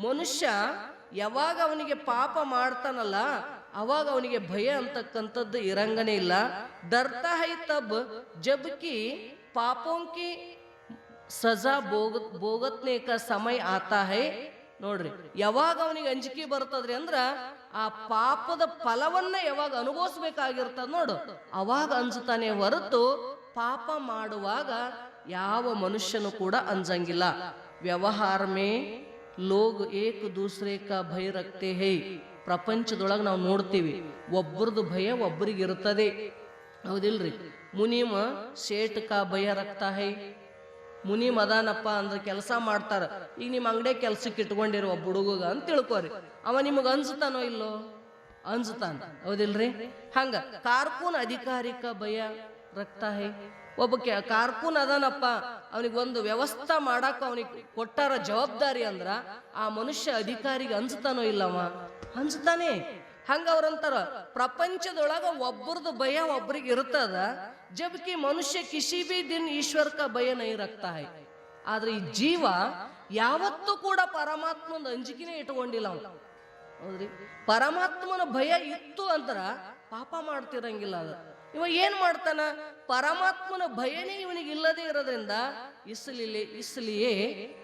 ಮನುಷ್ಯ ಯಾವಾಗ ಅವನಿಗೆ ಪಾಪ ಮಾಡ್ತಾನಲ್ಲ ಅವಾಗ ಅವನಿಗೆ ಭಯ ಅಂತಕ್ಕಂಥದ್ದು ಇರಂಗನೇ ಇಲ್ಲ. ಡರ್ತಾ ಹೈ ತಬ್ ಜಬ್ಕಿ ಪಾಪೋಂಕಿ ಸಜಾ ಭೋಗತ್ನೆ ಕ ಸಮಯ ಆತಾ ಹೈ. ನೋಡ್ರಿ, ಯಾವಾಗ ಅವನಿಗೆ ಅಂಜಿಕೆ ಬರ್ತದ್ರಿ ಅಂದ್ರ ಆ ಪಾಪದ ಫಲವನ್ನ ಯಾವಾಗ ಅನುಭವಿಸ್ಬೇಕಾಗಿರ್ತದ ನೋಡು ಅವಾಗ ಅಂಜುತ್ತಾನೆ ಹೊರತು ಪಾಪ ಮಾಡುವಾಗ ಯಾವ ಮನುಷ್ಯನು ಕೂಡ ಅಂಜಂಗಿಲ್ಲ. ವ್ಯವಹಾರ ಮೇ ಲೋಗ್ ಏಕ್ ದೂಸರೆ ಕಾ ಭಯ ರಕ್ತೆ ಹೈ. ಪ್ರಪಂಚದೊಳಗೆ ನಾವು ನೋಡ್ತೀವಿ, ಒಬ್ಬರದು ಭಯ ಒಬ್ಬರಿಗೆ ಇರ್ತದೆ, ಹೌದಿಲ್ರಿ. ಮುನಿಮ ಶೇಟ್ ಕಾ ಭಯ ರಕ್ತಾ ಹೈ. ಮುನಿ ಮದಾನಪ್ಪ ಅಂದ್ರೆ ಕೆಲಸ ಮಾಡ್ತಾರ. ಈಗ ನಿಮ್ಮ ಅಂಗಡಿ ಕೆಲ್ಸಕ್ಕೆ ಇಟ್ಕೊಂಡಿರೋ ಒಬ್ಬ ಹುಡುಗ ಅಂತ ತಿಳ್ಕೊರಿ, ಅವ ನಿಮಗ ಅನ್ಸುತ್ತಾನೋ ಇಲ್ಲೋ? ಅನ್ಸುತ್ತಾನ, ಹೌದಿಲ್ರಿ. ಹಂಗ ಕಾರ್ಕೂನ್ ಅಧಿಕಾರಿಕ ಭಯ ರಕ್ತಾ ಹೈ. ಒಬ್ಬ ಕಾರ್ಕೂನ್ ಅದಾನಪ್ಪ, ಅವನಿಗೆ ಒಂದು ವ್ಯವಸ್ಥೆ ಮಾಡಾಕ ಅವನಿಗೆ ಕೊಟ್ಟಾರ ಜವಾಬ್ದಾರಿ ಅಂದ್ರ ಆ ಮನುಷ್ಯ ಅಧಿಕಾರಿಗೆ ಅನ್ಸುತ್ತಾನೋ ಇಲ್ಲವ? ಅನ್ಸುತ್ತಾನೆ. ಹಂಗ ಅವ್ರಂತಾರ, ಪ್ರಪಂಚದೊಳಗ ಒಬ್ಬರದು ಭಯ ಒಬ್ರಿಗೆ ಇರ್ತದ, ಜಬ್ಕಿ ಮನುಷ್ಯ ಕಿಸಿ ಬಿ ದಿನ ಈಶ್ವರ ಕ ಭಯ ನೈ ರಕ್ತಾ ಹೈ. ಆದ್ರೆ ಈ ಜೀವ ಯಾವತ್ತೂ ಕೂಡ ಪರಮಾತ್ಮನ ಅಂಜಿಕೆನೇ ಇಟ್ಕೊಂಡಿಲ್ಲ ಅವನು, ಹೌದ್ರಿ. ಪರಮಾತ್ಮನ ಭಯ ಇತ್ತು ಅಂದ್ರ ಪಾಪ ಮಾಡ್ತಿರಂಗಿಲ್ಲ. ಅದ ಇವ ಏನ್ ಮಾಡ್ತಾನ? ಪರಮಾತ್ಮನ ಭಯನೇ ಇವನಿಗೆ ಇಲ್ಲದೆ ಇರೋದ್ರಿಂದ ಇಸ್ಲಿಯೇ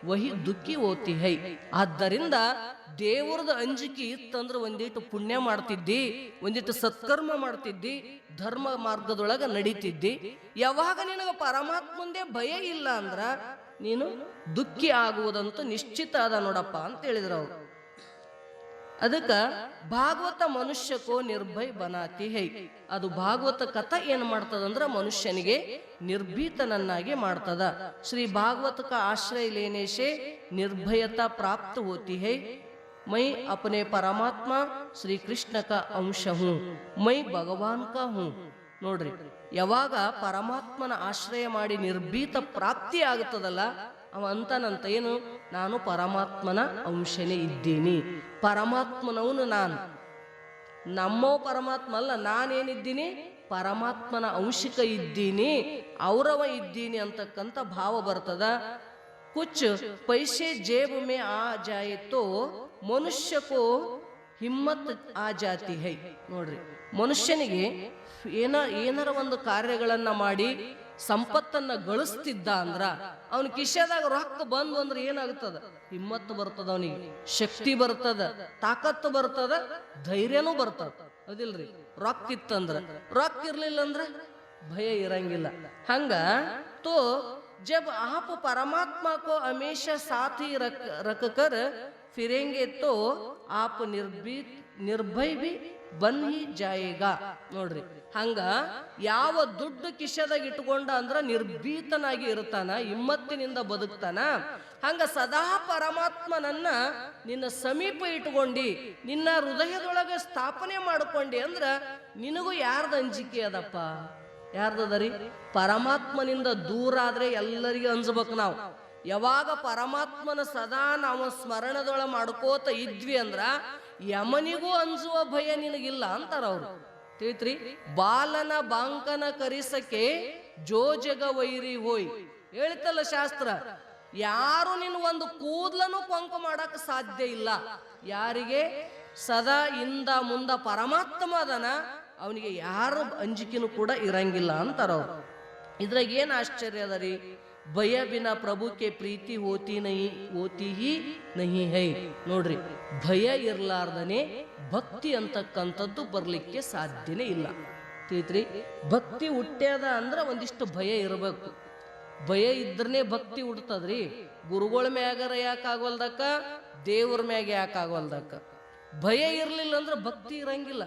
ವಹಿ ದುಃಖಿ ಓತಿ ಹೈ. ಆದ್ದರಿಂದ ದೇವರದ ಅಂಜಿಕೆ ಇತ್ತಂದ್ರೆ ಒಂದಿಟ್ಟು ಪುಣ್ಯ ಮಾಡ್ತಿದ್ದಿ, ಒಂದಿಟ್ಟು ಸತ್ಕರ್ಮ ಮಾಡ್ತಿದ್ದಿ, ಧರ್ಮ ಮಾರ್ಗದೊಳಗ ನಡೀತಿದ್ದಿ. ಯಾವಾಗ ನಿನಗ ಪರಮಾತ್ಮಂದೇ ಭಯ ಇಲ್ಲ ಅಂದ್ರ ನೀನು ದುಃಖಿ ಆಗುವುದಂತೂ ನಿಶ್ಚಿತ ಅದ ನೋಡಪ್ಪ ಅಂತ ಹೇಳಿದ್ರು ಅವ್ರು. ಅದಕ್ಕ ಭಾಗವತ ಮನುಷ್ಯಕೋ ನಿರ್ಭಯ ಬನಾತಿ ಹೈ. ಅದು ಭಾಗವತ ಕಥಾ ಏನ್ ಮಾಡ್ತದಂದ್ರ ಮನುಷ್ಯನಿಗೆ ನಿರ್ಭೀತನನ್ನಾಗಿ ಮಾಡ್ತದ. ಶ್ರೀ ಭಾಗವತ का आश्रय लेने से निर्भयता प्राप्त होती है. मैं अपने परमात्मा श्री कृष्ण का अंश हूँ, मैं भगवान का हूँ. ನೋಡ್ರಿ, ಯಾವಾಗ ಪರಮಾತ್ಮನ ಆಶ್ರಯ ಮಾಡಿ ನಿರ್ಭೀತ ಪ್ರಾಪ್ತಿ ಆಗುತ್ತದಲ್ಲ ಅವ ಅಂತಾನಂತ, ಏನು? ನಾನು ಪರಮಾತ್ಮನ ಅಂಶನೇ ಇದ್ದೀನಿ, ಪರಮಾತ್ಮನವನು ನಾನು. ನಮ್ಮೋ ಪರಮಾತ್ಮ ಅಲ್ಲ, ನಾನೇನಿದ್ದೀನಿ? ಪರಮಾತ್ಮನ ಅಂಶಿಕ ಇದ್ದೀನಿ, ಔರವ ಇದ್ದೀನಿ ಅಂತಕ್ಕಂಥ ಭಾವ ಬರ್ತದ. ಕುಚ್ ಪೈಸೆ ಜೇಬ್ ಮೇ ಆ ಜಾಯೆ ತೋ ಮನುಷ್ಯಕೋ ಹಿಮ್ಮತ್ ಆ ಜಾತಿ ಹೈ. ನೋಡ್ರಿ, ಮನುಷ್ಯನಿಗೆ ಏನಾರ ಒಂದು ಕಾರ್ಯಗಳನ್ನ ಮಾಡಿ ಸಂಪತ್ತನ್ನ ಗಳಿಸ್ತಿದ್ದ ಅಂದ್ರ ಅವನ ಕಿಶೆದಾಗ ರೊಕ್ಕ ಬಂದು ಅಂದ್ರೆ ಏನಾಗ್ತದ? ಹಿಮ್ಮತ್ತು ಬರ್ತದ, ಅವನಿಗೆ ಶಕ್ತಿ ಬರ್ತದ, ತಾಕತ್ತು ಬರ್ತದ, ಧೈರ್ಯನೂ ಬರ್ತದ, ಅದಿಲ್ರಿ. ರೊಕ್ಕ ಇತ್ತಂದ್ರ, ರೊಕ್ಕ ಇರ್ಲಿಲ್ಲ ಅಂದ್ರ ಭಯ ಇರಂಗಿಲ್ಲ. ಹಂಗ ತೋ जब आप परमात्मा को हमेशा साथ ही रख कर फिरेंगे तो आप ನಿರ್ಭಯ भी ಬನ್ ಹಿ ಜಾಯೇಗಾ. ನೋಡ್ರಿ, ಹಂಗ ಯಾವ ದುಡ್ಡು ಕಿಶದಾಗ ಇಟ್ಕೊಂಡ ಅಂದ್ರ ನಿರ್ಭೀತನಾಗಿ ಇರ್ತಾನ, ಹಿಮ್ಮತ್ತಿನಿಂದ ಬದುಕ್ತಾನ. ಹಂಗ ಸದಾ ಪರಮಾತ್ಮನನ್ನ ನಿನ್ನ ಸಮೀಪ ಇಟ್ಕೊಂಡಿ, ನಿನ್ನ ಹೃದಯದೊಳಗೆ ಸ್ಥಾಪನೆ ಮಾಡ್ಕೊಂಡಿ ಅಂದ್ರ ನಿನಗೂ ಯಾರ್ದ ಅಂಜಿಕೆ ಅದಪ್ಪ? ಯಾರ್ದದರಿ? ಪರಮಾತ್ಮನಿಂದ ದೂರ ಆದ್ರೆ ಎಲ್ಲರಿಗೂ ಅಂಜಬೇಕು ನಾವು. ಯಾವಾಗ ಪರಮಾತ್ಮನ ಸದಾ ನಾವು ಸ್ಮರಣದೊಳ ಮಾಡ್ಕೋತ ಇದ್ವಿ ಅಂದ್ರ ಯಮನಿಗೂ ಅಂಜುವ ಭಯ ನಿನಗಿಲ್ಲ ಅಂತಾರ ಅವ್ರು. ತಿಳಿತ್ರಿ? ಬಾಲನ ಬಾಂಕನ ಕರಿಸಕ್ಕೆ ಜೋ ಜಗ ವೈರಿ ಹೋಯ್ ಹೇಳ್ತಲ್ಲ ಶಾಸ್ತ್ರ. ಯಾರು ನಿನ್ನ ಒಂದು ಕೂದ್ಲನು ಕೊಂಕ ಮಾಡಕ್ ಸಾಧ್ಯ ಇಲ್ಲ. ಯಾರಿಗೆ ಸದಾ ಇಂದ ಮುಂದ ಪರಮಾತ್ಮ ಅದನ ಅವನಿಗೆ ಯಾರ ಅಂಜಿಕೆನೂ ಕೂಡ ಇರಂಗಿಲ್ಲ ಅಂತಾರ ಅವ್ರು. ಇದ್ರಾಗ ಏನ್ ಆಶ್ಚರ್ಯ ಅದ ರೀ? ಭಯ ಬಿನ ಪ್ರಭುಕ್ಕೆ ಪ್ರೀತಿ ಹೋತಿ ಹಿ ನಹಿ ಹೈ. ನೋಡ್ರಿ, ಭಯ ಇರ್ಲಾರ್ದನೆ ಭಕ್ತಿ ಅಂತಕ್ಕಂಥದ್ದು ಬರ್ಲಿಕ್ಕೆ ಸಾಧ್ಯನೇ ಇಲ್ಲ. ತಿಳಿತ್ರಿ? ಭಕ್ತಿ ಹುಟ್ಟ್ಯದ ಅಂದ್ರ ಒಂದಿಷ್ಟು ಭಯ ಇರಬೇಕು. ಭಯ ಇದ್ರನೇ ಭಕ್ತಿ ಹುಡ್ತದ್ರಿ. ಗುರುಗಳ ಮ್ಯಾಗರ ಯಾಕಾಗವಲ್ದಕ್ಕ, ದೇವ್ರ ಮ್ಯಾಗ ಯಾಕಾಗವಲ್ದಕ್ಕ. ಭಯ ಇರ್ಲಿಲ್ಲ ಅಂದ್ರ ಭಕ್ತಿ ಇರಂಗಿಲ್ಲ.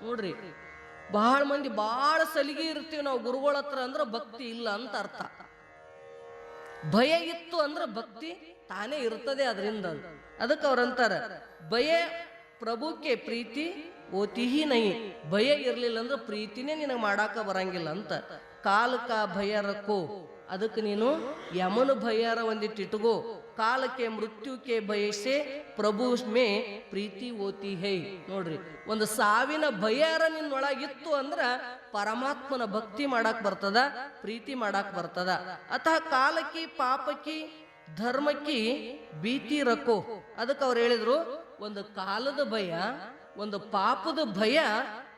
ನೋಡ್ರಿ, ಬಹಳ ಮಂದಿ ಬಹಳ ಸಲಿಗೆ ಇರ್ತೀವಿ ನಾವು ಗುರುಗಳ ಹತ್ರ ಅಂದ್ರ ಭಕ್ತಿ ಇಲ್ಲ ಅಂತ ಅರ್ಥ. ಭಯ ಇತ್ತು ಅಂದ್ರ ಭಕ್ತಿ ತಾನೇ ಇರ್ತದೆ ಅದರಿಂದ. ಅದಕ್ಕೆ ಅವ್ರಂತಾರ, ಭಯ ಪ್ರಭುಕ್ಕೆ ಪ್ರೀತಿ ಓತಿಹಿ ನಹಿ. ಭಯ ಇರ್ಲಿಲ್ಲ ಅಂದ್ರ ಪ್ರೀತಿನೇ ನಿನಗೆ ಮಾಡಾಕ ಬರಂಗಿಲ್ಲ ಅಂತ. ಕಾಲಕ ಭಯರಕ್ಕೋ, ಅದಕ್ಕೆ ನೀನು ಯಮನ ಭಯರ ಒಂದಿಟ್ಟು ಇಟ್ಕೋ. ಕಾಲಕ್ಕೆ ಮೃತ್ಯುಕ್ಕೆ ಬಯಸೆ ಪ್ರಭು ಮೇ ಪ್ರೀತಿ ಓತಿ ಹೈ. ನೋಡ್ರಿ, ಒಂದು ಸಾವಿನ ಭಯರ ನಿನ್ನೊಳಗಿತ್ತು ಅಂದ್ರ ಪರಮಾತ್ಮನ ಭಕ್ತಿ ಮಾಡಕ್ ಬರ್ತದ, ಪ್ರೀತಿ ಮಾಡಕ್ ಬರ್ತದ. ಅತಃ ಕಾಲಕ್ಕಿ ಪಾಪಕ್ಕಿ ಧರ್ಮಕ್ಕಿ ಭೀತಿ ರಕ್ಕೋ. ಅದಕ್ಕೆ ಅವ್ರು ಹೇಳಿದ್ರು, ಒಂದು ಕಾಲದ ಭಯ, ಒಂದು ಪಾಪದ ಭಯ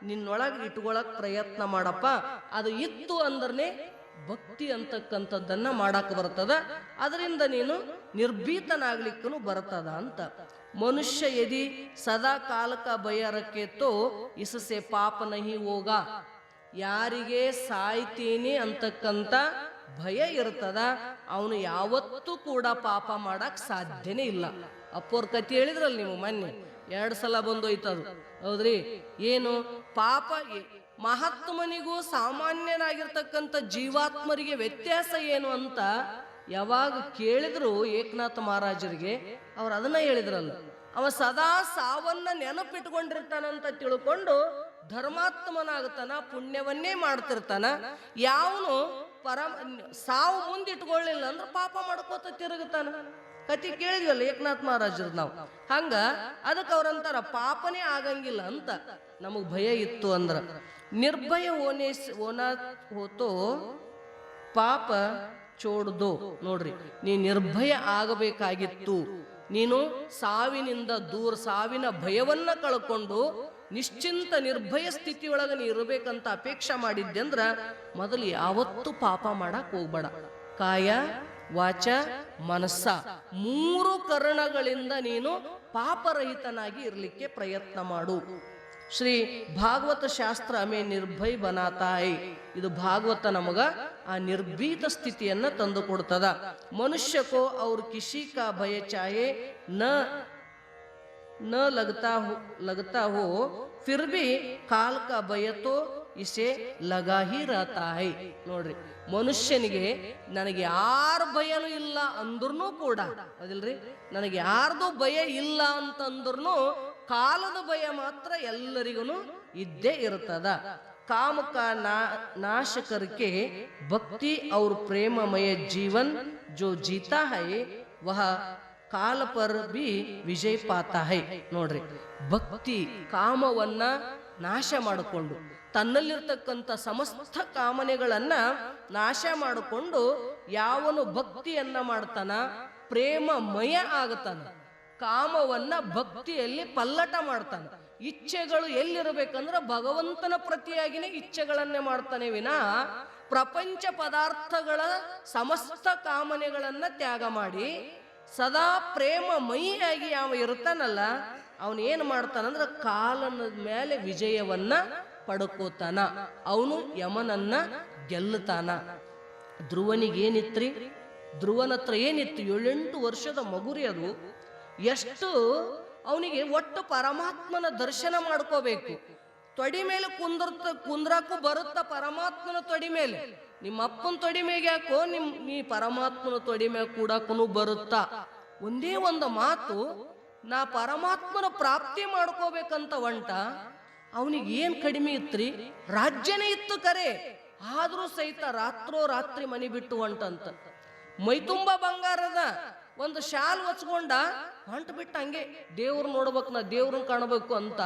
ನಿನ್ನೊಳಗೆ ಇಟ್ಕೊಳಕ್ ಪ್ರಯತ್ನ ಮಾಡಪ್ಪ. ಅದು ಇತ್ತು ಅಂದ್ರೆ ಭಕ್ತಿ ಅಂತಕ್ಕಂಥದ್ದನ್ನ ಮಾಡಕ್ ಬರ್ತದ, ಅದರಿಂದ ನೀನು ನಿರ್ಭೀತನಾಗ್ಲಿಕ್ಕೂ ಬರ್ತದ ಅಂತ. ಮನುಷ್ಯ ಯದಿ ಸದಾ ಕಾಲಕ ಭಯ ರಕ್ಕೇತೋ ಇಸಸೆ ಪಾಪ ನಹಿ ಹೋಗ. ಯಾರಿಗೆ ಸಾಯ್ತೀನಿ ಅಂತಕ್ಕಂಥ ಭಯ ಇರ್ತದ, ಅವನು ಯಾವತ್ತೂ ಕೂಡ ಪಾಪ ಮಾಡಕ್ ಸಾಧ್ಯನೇ ಇಲ್ಲ. ಅಪ್ಪೋರ್ ಕತಿ ಹೇಳಿದ್ರಲ್ಲ ನೀವು ಮೊನ್ನೆ, 2 ಸಲ ಬಂದೋಯ್ತದು, ಹೌದ್ರಿ? ಏನು ಪಾಪ, ಮಹಾತ್ಮನಿಗೂ ಸಾಮಾನ್ಯನಾಗಿರ್ತಕ್ಕಂಥ ಜೀವಾತ್ಮರಿಗೆ ವ್ಯತ್ಯಾಸ ಏನು ಅಂತ ಯಾವಾಗ ಕೇಳಿದ್ರು ಏಕನಾಥ ಮಹಾರಾಜರಿಗೆ, ಅವ್ರು ಅದನ್ನ ಹೇಳಿದ್ರಲ್ಲ, ಅವ ಸದಾ ಸಾವನ್ನ ನೆನಪಿಟ್ಕೊಂಡಿರ್ತಾನಂತ ತಿಳ್ಕೊಂಡು ಧರ್ಮಾತ್ಮನಾಗ್ತಾನ, ಪುಣ್ಯವನ್ನೇ ಮಾಡ್ತಿರ್ತಾನ. ಯಾವನು ಸಾವು ಮುಂದಿಟ್ಕೊಳ್ಳಿಲ್ಲ ಅಂದ್ರೆ ಪಾಪ ಮಾಡ್ಕೋತ ತಿರುಗುತ್ತಾನ. ಕತಿ ಕೇಳಿದ್ವಲ್ಲ ಏಕನಾಥ್ ಮಹಾರಾಜರು ನಾವು. ಹಂಗ ಅದಕ್ಕೆ ಅವ್ರಂತಾರ ಪಾಪನೇ ಆಗಂಗಿಲ್ಲ ಅಂತ. ನಮಗ್ ಭಯ ಇತ್ತು ಅಂದ್ರ ನಿರ್ಭಯ ಓನಾ ಹೋತೋ ಪಾಪ ಚೋಡ್ದೋ. ನೋಡ್ರಿ, ನೀ ನಿರ್ಭಯ ಆಗಬೇಕಾಗಿತ್ತು. ನೀನು ಸಾವಿನಿಂದ ದೂರ, ಸಾವಿನ ಭಯವನ್ನ ಕಳ್ಕೊಂಡು ನಿಶ್ಚಿಂತ ನಿರ್ಭಯ ಸ್ಥಿತಿಯೊಳಗ ನೀ ಇರಬೇಕಂತ ಅಪೇಕ್ಷೆ ಮಾಡಿದ್ದೆ ಅಂದ್ರ ಮೊದಲು ಯಾವತ್ತೂ ಪಾಪ ಮಾಡಕ್ ಹೋಗ್ಬೇಡ. ಕಾಯ ವಾಚ ಮನಸ್ಸ 3 ಕರ್ಣಗಳಿಂದ ನೀನು ಪಾಪರಹಿತನಾಗಿ ಇರಲಿಕ್ಕೆ ಪ್ರಯತ್ನ ಮಾಡು. ಶ್ರೀ ಭಾಗವತ ಶಾಸ್ತ್ರ ಅಮೇ ನಿರ್ಭಯ ಬನಾತಾಯ್. ಇದು ಭಾಗವತ ನಮಗ ಆ ನಿರ್ಭೀತ ಸ್ಥಿತಿಯನ್ನ ತಂದು ಕೊಡ್ತದ. ಮನುಷ್ಯಕೋ ಅವ್ರ ಕಿಸಿ ಕಾ ಭಯ ಚಾಹೆ ನ लगता हो फिर भी काल का भय तो इसे लगा ही रहता है. ನೋಡ್ರಿ, ಮನುಷ್ಯನಿಗೆ ನನಗೆ ಯಾರ ಭಯನೂ ಇಲ್ಲ ಅಂದ್ರೂ ಕೂಡ, ಅದಿಲ್ರಿ, ನನಗೆ ಯಾರ್ದು ಭಯ ಇಲ್ಲ ಅಂತಂದ್ರೂ ಕಾಲದ ಭಯ ಮಾತ್ರ ಎಲ್ಲರಿಗೂ ಇದ್ದೇ ಇರ್ತದ. काम का नाश करके भक्ति और प्रेममय जीवन जो जीता है वह ಕಾಲ ಪರ್ ಬಿ ವಿಜಯ ಪಾತ ಹೈ. ನೋಡ್ರಿ, ಭಕ್ತಿ ಕಾಮವನ್ನ ನಾಶ ಮಾಡಿಕೊಂಡು, ತನ್ನಲ್ಲಿರ್ತಕ್ಕಂಥ ಸಮಸ್ತ ಕಾಮನೆಗಳನ್ನ ನಾಶ ಮಾಡಿಕೊಂಡು ಯಾವನು ಭಕ್ತಿಯನ್ನ ಮಾಡ್ತಾನ, ಪ್ರೇಮಮಯ ಆಗತಾನ, ಕಾಮವನ್ನ ಭಕ್ತಿಯಲ್ಲಿ ಪಲ್ಲಟ ಮಾಡ್ತಾನ. ಇಚ್ಛೆಗಳು ಎಲ್ಲಿರಬೇಕಂದ್ರ ಭಗವಂತನ ಪ್ರತಿಯಾಗಿನೇ ಇಚ್ಛೆಗಳನ್ನೇ ಮಾಡ್ತಾನೆ ವಿನಾ ಪ್ರಪಂಚ ಪದಾರ್ಥಗಳ ಸಮಸ್ತ ಕಾಮನೆಗಳನ್ನ ತ್ಯಾಗ ಮಾಡಿ ಸದಾ ಪ್ರೇಮಮಯಿಯಾಗಿ ಯಾವ ಇರ್ತಾನಲ್ಲ, ಅವನು ಏನು ಮಾಡ್ತಾನಂದ್ರ ಕಾಲನ ಮೇಲೆ ವಿಜಯವನ್ನ ಪಡ್ಕೋತಾನ, ಅವನು ಯಮನನ್ನ ಗೆಲ್ಲುತ್ತಾನ. ಧ್ರುವನಿಗೇನಿತ್ರಿ, ಧ್ರುವನ ಹತ್ರ ಏನಿತ್ತು? 7-8 ವರ್ಷದ ಮಗುರಿ. ಅದು ಎಷ್ಟು ಅವನಿಗೆ ಒಟ್ಟು ಪರಮಾತ್ಮನ ದರ್ಶನ ಮಾಡ್ಕೋಬೇಕು. ತೊಡಿ ಮೇಲೆ ಕುಂದ್ರಾಕು ಬರುತ್ತ ಪರಮಾತ್ಮನ ತೊಡಿ ಮೇಲೆ. ನಿಮ್ಮ ಅಪ್ಪನ ತೊಡಿ ಮೇಲೆ ಯಾಕೋ ನೀ ಪರಮಾತ್ಮನ ತೊಡಿ ಮೇಲೆ ಕೂಡಕ್ಕೂ ಬರುತ್ತಾ. ಒಂದೇ ಒಂದು ಮಾತು, ನಾ ಪರಮಾತ್ಮನ ಪ್ರಾಪ್ತಿ ಮಾಡ್ಕೋಬೇಕಂತ ಹೊಂಟ. ಅವನಿಗೆ ಏನ್ ಕಡಿಮೆ ಇತ್ರಿ? ರಾಜ್ಯನೇ ಇತ್ತು ಕರೆ, ಆದ್ರೂ ಸಹಿತ ರಾತ್ರಿ ಮನಿ ಬಿಟ್ಟು ಹೊಂಟಂತ. ಮೈತುಂಬ ಬಂಗಾರದ ಒಂದು ಶಾಲ್ ಹೊಚ್ಕೊಂಡ ಹೊಂಟ ಬಿಟ್ಟ. ಹಂಗೆ ದೇವ್ರು ನೋಡ್ಬೇಕು, ನಾ ದೇವ್ರನ್ನ ಕಾಣಬೇಕು ಅಂತ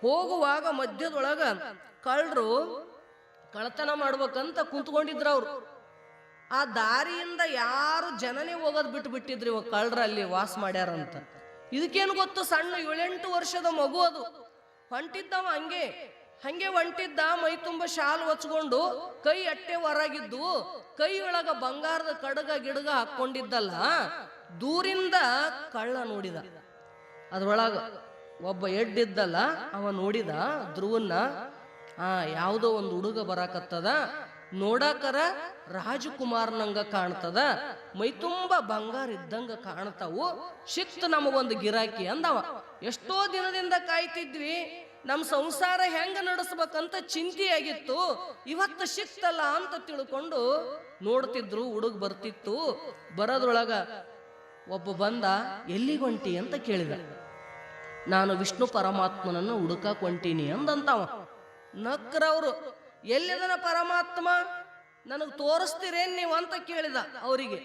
ಹೋಗುವಾಗ ಮಧ್ಯದೊಳಗ ಕಳ್ಳರು ಕಳತನ ಮಾಡ್ಬೇಕಂತ ಕುಂತ್ಕೊಂಡಿದ್ರ ಅವ್ರು. ಆ ದಾರಿಯಿಂದ ಯಾರು ಜನನೇ ಹೋಗೋದ್ ಬಿಟ್ಟಿದ್ರಿ, ಇವಾಗ ಕಳ್ಳರಲ್ಲಿ ವಾಸ ಮಾಡ್ಯಾರಂತ. ಇದಕ್ಕೇನು ಗೊತ್ತು? ಸಣ್ಣ 7-8 ವರ್ಷದ ಮಗು ಅದು. ಹೊಂಟಿದ್ದವ ಹಂಗೆ ಹೊಂಟಿದ್ದ, ಮೈ ತುಂಬ ಶಾಲ್ ಹೊಚ್ಕೊಂಡು, ಕೈ ಅಟ್ಟೆ ಹೊರಗಿದ್ದು, ಕೈ ಒಳಗ ಬಂಗಾರದ ಕಡಗ ಗಿಡಗ ಹಾಕೊಂಡಿದ್ದಲ್ಲ. ದೂರಿಂದ ಕಳ್ಳ ನೋಡಿದ, ಅದ್ರೊಳಗ ಒಬ್ಬ ಎಡ್ಡಿದ್ದಲ್ಲ, ಅವ ನೋಡಿದ ಧ್ರುವನ್ನ. ಯಾವುದೋ ಒಂದು ಹುಡುಗ ಬರಾಕತ್ತದ, ನೋಡಾಕರ ರಾಜಕುಮಾರ್ನಂಗ ಕಾಣ್ತದ, ಮೈತುಂಬ ಬಂಗಾರ ಇದ್ದಂಗ ಕಾಣ್ತಾವು. ಸಿಕ್ತು ನಮಗೊಂದು ಗಿರಾಕಿ ಅಂದವ. ಎಷ್ಟೋ ದಿನದಿಂದ ಕಾಯ್ತಿದ್ವಿ, ನಮ್ ಸಂಸಾರ ಹೆಂಗ ನಡೆಸ್ಬೇಕಂತ ಚಿಂತೆಯಾಗಿತ್ತು, ಇವತ್ತು ಸಿಕ್ತಲ್ಲ ಅಂತ ತಿಳ್ಕೊಂಡು ನೋಡ್ತಿದ್ರು. ಹುಡುಗ ಬರ್ತಿತ್ತು. ಬರೋದ್ರೊಳಗ ಒಬ್ಬ ಬಂದ, ಎಲ್ಲಿಗೊಂಟಿ ಅಂತ ಕೇಳಿದ. ನಾನು ವಿಷ್ಣು ಪರಮಾತ್ಮನನ್ನು ಹುಡುಕಾಕ್ ಹೊಂಟೀನಿ ಅಂದಂತವ. ನಕ್ರವ್ರು, ಎಲ್ಲಿದನ ಪರಮಾತ್ಮ? ನನಗೆ ತೋರಿಸ್ತೀರೇನ್ ನೀವು ಅಂತ ಕೇಳಿದ ಅವರಿಗೆ.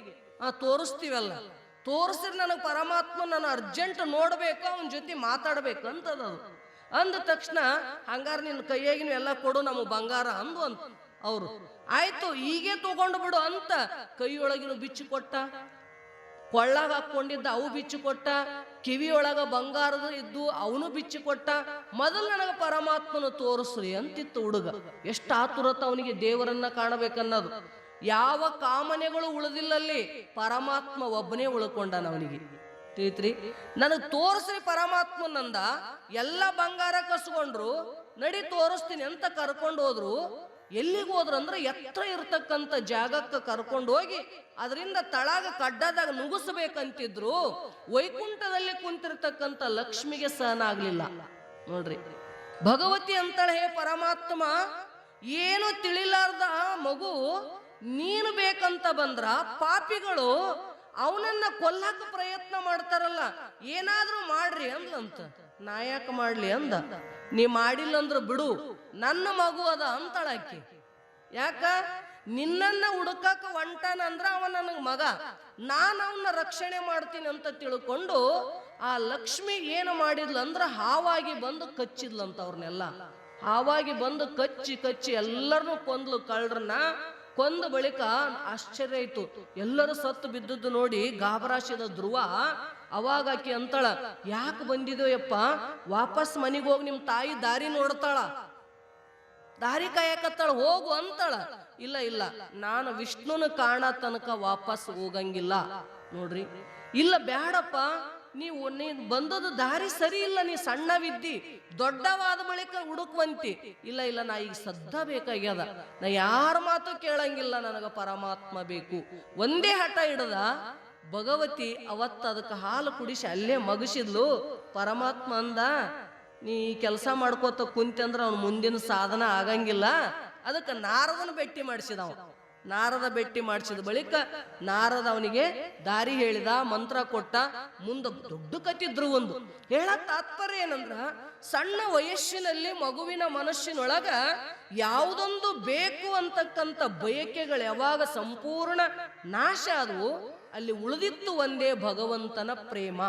ತೋರಿಸ್ತೀವಲ್ಲ, ತೋರಿಸಿದ್ರೆ ನನಗೆ ಪರಮಾತ್ಮ ನಾನು ಅರ್ಜೆಂಟ್ ನೋಡ್ಬೇಕು, ಅವನ ಜೊತೆ ಮಾತಾಡ್ಬೇಕು ಅಂತದ. ಅಂದ ತಕ್ಷಣ ಹಂಗಾರ ನಿನ್ನ ಕೈಯಾಗಿನ ಎಲ್ಲ ಕೊಡು ನಮಗೆ ಬಂಗಾರ ಅಂದು ಅಂತ ಅವರು. ಆಯ್ತು ಹೀಗೆ ತಗೊಂಡು ಬಿಡು ಅಂತ ಕೈಯೊಳಗಿನ ಬಿಚ್ಚಿ ಕೊಟ್ಟ, ಕೊಳ್ಳಾಗ ಹಾಕೊಂಡಿದ್ದ ಅವು ಬಿಚ್ಚಿ ಕೊಟ್ಟ, ಕಿವಿಯೊಳಗ ಬಂಗಾರದ ಇದ್ದು ಅವನು ಬಿಚ್ಚಿ ಕೊಟ್ಟ. ಮೊದಲು ನನಗೆ ಪರಮಾತ್ಮನು ತೋರಿಸ್ರಿ ಅಂತಿತ್ತು ಹುಡುಗ. ಎಷ್ಟು ಆತುರತ ಅವನಿಗೆ ದೇವರನ್ನ ಕಾಣಬೇಕನ್ನೋದು. ಯಾವ ಕಾಮನೆಗಳು ಉಳಿದಿಲ್ಲಲ್ಲಿ, ಪರಮಾತ್ಮ ಒಬ್ಬನೇ ಉಳ್ಕೊಂಡನ ಅವನಿಗೆ. ತಿಳಿತ್ರಿ, ನನಗೆ ತೋರಿಸ್ರಿ ಪರಮಾತ್ಮನಂದ. ಎಲ್ಲ ಬಂಗಾರ ಕಸ್ಕೊಂಡ್ರು, ನಡಿ ತೋರಿಸ್ತೀನಿ ಅಂತ ಕರ್ಕೊಂಡು ಹೋದ್ರು. ಎಲ್ಲಿಗೆ ಹೋದ್ರು ಅಂದ್ರೆ ಎತ್ತರ ಇರ್ತಕ್ಕಂಥ ಜಾಗಕ್ಕೆ ಕರ್ಕೊಂಡು ಹೋಗಿ ಅದರಿಂದ ತಳಗ ಕಡ್ಡದಾಗ ನುಗ್ಗಿಸ್ಬೇಕಂತಿದ್ರು. ವೈಕುಂಠದಲ್ಲಿ ಕುಂತಿರ್ತಕ್ಕಂಥ ಲಕ್ಷ್ಮಿಗೆ ಸಹನ ಆಗ್ಲಿಲ್ಲ ನೋಡ್ರಿ. ಭಗವತಿ ಅಂತಾಳೆ, ಹೇ ಪರಮಾತ್ಮ, ಏನು ತಿಳಿಲಾರ್ದ ಮಗು ನೀನು ಬೇಕಂತ ಬಂದ್ರ ಪಾಪಿಗಳು ಅವನನ್ನ ಕೊಲ್ಲಕ ಪ್ರಯತ್ನ ಮಾಡ್ತಾರಲ್ಲ, ಏನಾದ್ರೂ ಮಾಡ್ರಿ ಅಂದ್ಲಂತ. ನಾ ಯಾಕೆ ಮಾಡ್ಲಿ ಅಂದ. ನೀ ಮಾಡಿಲ್ಲ ಅಂದ್ರ ಬಿಡು, ನನ್ನ ಮಗು ಅದ ಅಂತಳಾಕಿ. ಯಾಕ ನಿನ್ನನ್ನ ಹುಡುಕಾಕ ಹೊಂಟಾನಂದ್ರ ಅವ ನನಗ್ ಮಗ, ನಾನು ಅವನ್ನ ರಕ್ಷಣೆ ಮಾಡ್ತೀನಿ ಅಂತ ತಿಳ್ಕೊಂಡು ಆ ಲಕ್ಷ್ಮಿ ಏನು ಮಾಡಿದ್ಲಂದ್ರ ಹಾವಾಗಿ ಬಂದು ಕಚ್ಚಿದ್ಲಂತ ಅವ್ರನ್ನೆಲ್ಲ. ಹಾವಾಗಿ ಬಂದು ಕಚ್ಚಿ ಕಚ್ಚಿ ಎಲ್ಲರನ್ನೂ ಕೊಂದ್ಲು. ಕಳ್ಳರನ್ನ ಕೊಂದ ಬಳಿಕ ಆಶ್ಚರ್ಯ ಆಯ್ತು. ಎಲ್ಲರೂ ಸತ್ತು ಬಿದ್ದದ್ದು ನೋಡಿ ಗಾಬರಾಶಿದ ಧ್ರುವ. ಅವಾಗ ಆಕಿ ಅಂತಳ, ಯಾಕೆ ಬಂದಿದೆಯಪ್ಪ, ವಾಪಸ್ ಮನೆಗೆ ಹೋಗಿ ನಿಮ್ ತಾಯಿ ದಾರಿ ನೋಡ್ತಾಳ, ದಾರಿ ಕಾಯಕತ್ತಾಳ, ಹೋಗು ಅಂತಳ. ಇಲ್ಲ ಇಲ್ಲ, ನಾನು ವಿಷ್ಣುನ ಕಾಣ ತನಕ ವಾಪಸ್ ಹೋಗಂಗಿಲ್ಲ ನೋಡ್ರಿ. ಇಲ್ಲ ಬ್ಯಾಡಪ್ಪ, ನೀ ಬಂದದ್ದು ದಾರಿ ಸರಿ ಇಲ್ಲ, ನೀ ಸಣ್ಣವಿದ್ದಿ, ದೊಡ್ಡವಾದ ಬಳಿಕ ಹುಡುಕ್ವಂತಿ. ಇಲ್ಲ ಇಲ್ಲ, ನಾ ಈಗ ಸದ್ದ ಬೇಕಾಗ್ಯದ, ನಾ ಯಾರ ಮಾತು ಕೇಳಂಗಿಲ್ಲ, ನನಗ ಪರಮಾತ್ಮ ಬೇಕು. ಒಂದೇ ಹಠ ಹಿಡದ ಭಗವತಿ. ಅವತ್ತ ಅದಕ್ಕೆ ಹಾಲು ಕುಡಿಸಿ ಅಲ್ಲೇ ಮಗಸಿದ್ಲು. ಪರಮಾತ್ಮ ಅಂದ, ನೀ ಕೆಲಸ ಮಾಡ್ಕೋತ ಕುಂತಿ ಅಂದ್ರ ಅವ್ನ ಮುಂದಿನ ಸಾಧನ ಆಗಂಗಿಲ್ಲ. ಅದಕ್ಕೆ ನಾರದನ ಭೇಟಿ ಮಾಡಿಸಿದವ. ನಾರದ ಭೇಟಿ ಮಾಡಿಸಿದ ಬಳಿಕ ನಾರದ ಅವನಿಗೆ ದಾರಿ ಹೇಳಿದ, ಮಂತ್ರ ಕೊಟ್ಟ. ಮುಂದ ದೊಡ್ಡ ಕತಿದ್ರು. ಒಂದು ಹೇಳಕ್ ತಾತ್ಪರ್ಯ ಏನಂದ್ರ, ಸಣ್ಣ ವಯಸ್ಸಿನಲ್ಲಿ ಮಗುವಿನ ಮನಸ್ಸಿನೊಳಗ ಯಾವುದೊಂದು ಬೇಕು ಅಂತಕ್ಕಂಥ ಬಯಕೆಗಳು ಯಾವಾಗ ಸಂಪೂರ್ಣ ನಾಶ ಆದವು, ಅಲ್ಲಿ ಉಳಿದಿತ್ತು ಒಂದೇ ಭಗವಂತನ ಪ್ರೇಮ.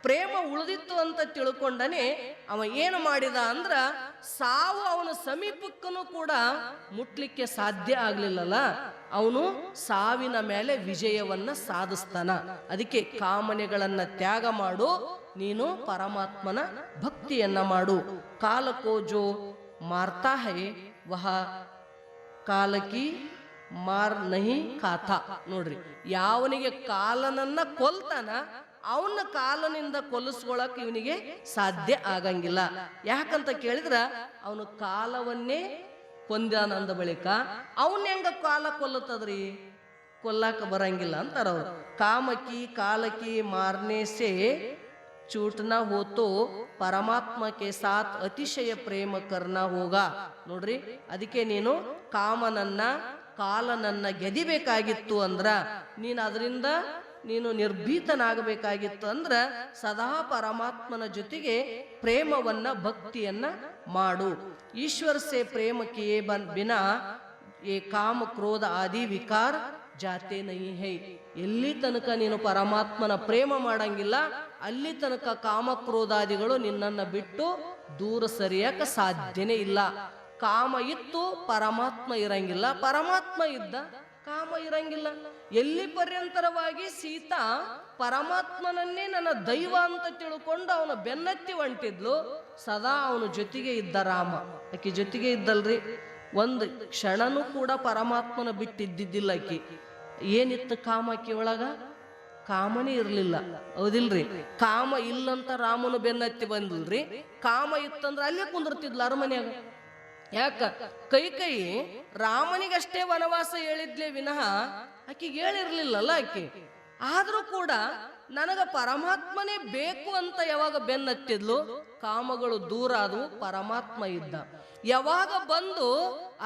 ಪ್ರೇಮ ಉಳಿದಿತ್ತು ಅಂತ ತಿಳ್ಕೊಂಡನೆ ಅವ ಏನು ಮಾಡಿದ ಅಂದ್ರ, ಸಾವು ಅವನ ಸಮೀಪಕ್ಕೂ ಕೂಡ ಮುಟ್ಲಿಕ್ಕೆ ಸಾಧ್ಯ ಆಗ್ಲಿಲ್ಲಲ್ಲ, ಅವನು ಸಾವಿನ ಮೇಲೆ ವಿಜಯವನ್ನ ಸಾಧಿಸ್ತಾನ. ಅದಕ್ಕೆ ಕಾಮನೆಗಳನ್ನ ತ್ಯಾಗ ಮಾಡು, ನೀನು ಪರಮಾತ್ಮನ ಭಕ್ತಿಯನ್ನ ಮಾಡು. ಕಾಲಕೋ ಜೋ ಮಾರ್ತಾ ಹೈ ವಹ ಕಾಲಕಿ ಮಾರ್ ನಹಿ ಖಾತಾ. ನೋಡ್ರಿ, ಯಾವನಿಗೆ ಕಾಲನನ್ನ ಕೊಲ್ತಾನ ಅವನ ಕಾಲನಿಂದ ಕೊಲ್ಲಿಸ್ಕೊಳಕ್ ಇವನಿಗೆ ಸಾಧ್ಯ ಆಗಂಗಿಲ್ಲ. ಯಾಕಂತ ಕೇಳಿದ್ರ ಅವನು ಕಾಲವನ್ನೇ ಕೊಂದಾನಂದ ಬಳಿಕ ಅವನ್ ಹೆಂಗ ಕಾಲ ಕೊಲ್ಲುತ್ತದ್ರಿ, ಕೊಲ್ಲಾಕ ಬರಂಗಿಲ್ಲ ಅಂತಾರ ಅವ್ರು. ಕಾಮಕಿ ಕಾಲಕಿ ಮಾರ್ನೆ ಸೆ ಚೂಟ್ನ ಹೋತೋ ಪರಮಾತ್ಮ ಕೆ ಸಾಥ್ ಅತಿಶಯ ಪ್ರೇಮ ಕರ್ನ ಹೋಗ. ನೋಡ್ರಿ, ಅದಕ್ಕೆ ನೀನು ಕಾಮನನ್ನ ಕಾಲನನ್ನ ಗೆದಿಬೇಕಾಗಿತ್ತು ಅಂದ್ರ, ನೀನು ಅದರಿಂದ ನೀನು ನಿರ್ಭೀತನಾಗಬೇಕಾಗಿತ್ತು ಅಂದ್ರ ಸದಾ ಪರಮಾತ್ಮನ ಜೊತೆಗೆ ಪ್ರೇಮವನ್ನ ಭಕ್ತಿಯನ್ನ ಮಾಡು. ಈಶ್ವರ ಸೆ ಪ್ರೇಮ ಕಿಯೇ ಬಿನಾ ಏ ಕಾಮ ಕ್ರೋಧ ಆದಿ ವಿಕಾರ ಜಾತೆ ನಹಿ ಹೈ. ಎಲ್ಲಿ ತನಕ ನೀನು ಪರಮಾತ್ಮನ ಪ್ರೇಮ ಮಾಡಂಗಿಲ್ಲ, ಅಲ್ಲಿ ತನಕ ಕಾಮಕ್ರೋಧಾದಿಗಳು ನಿನ್ನನ್ನು ಬಿಟ್ಟು ದೂರ ಸರಿಯಕ ಸಾಧ್ಯನೇ ಇಲ್ಲ. ಕಾಮ ಇತ್ತು ಪರಮಾತ್ಮ ಇರಂಗಿಲ್ಲ, ಪರಮಾತ್ಮ ಇದ್ದ ಕಾಮ ಇರಂಗಿಲ್ಲ. ಎಲ್ಲಿ ಪರ್ಯಂತರವಾಗಿ ಸೀತಾ ಪರಮಾತ್ಮನನ್ನೇ ನನ್ನ ದೈವ ಅಂತ ತಿಳ್ಕೊಂಡು ಅವನ ಬೆನ್ನತ್ತಿ ಹೊಂಟಿದ್ಲು. ಸದಾ ಅವನ ಜೊತೆಗೆ ಇದ್ದ ರಾಮ, ಆಕಿ ಜೊತೆಗೆ ಇದ್ದಲ್ರಿ. ಒಂದು ಕ್ಷಣನೂ ಕೂಡ ಪರಮಾತ್ಮನ ಬಿಟ್ಟಿದ್ದಿದ್ದಿಲ್ಲ ಆಕಿ. ಏನಿತ್ತು ಕಾಮ ಆಕಿ ಒಳಗ? ಕಾಮನೇ ಇರ್ಲಿಲ್ಲ, ಹೌದಿಲ್ರಿ? ಕಾಮ ಇಲ್ಲಂತ ರಾಮನು ಬೆನ್ನತ್ತಿ ಬಂದಿಲ್ರಿ. ಕಾಮ ಇತ್ತಂದ್ರ ಅಲ್ಲೇ ಕುಂದಿರ್ತಿದ್ಲ ಅರಮನೆಯಾಗ. ಯಾಕ? ಕೈ ರಾಮನಿಗಷ್ಟೇ ವನವಾಸ ಹೇಳಿದ್ಲೇ ವಿನಃ ಆಕಿಗೆ ಹೇಳಿರ್ಲಿಲ್ಲಲ್ಲ ಆಕಿ. ಆದ್ರೂ ಕೂಡ ನನಗ ಪರಮಾತ್ಮನೇ ಬೇಕು ಅಂತ ಯಾವಾಗ ಬೆನ್ನತ್ತಿದ್ಲು, ಕಾಮಗಳು ದೂರ ಆದವು, ಪರಮಾತ್ಮ ಇದ್ದ. ಯಾವಾಗ ಬಂದು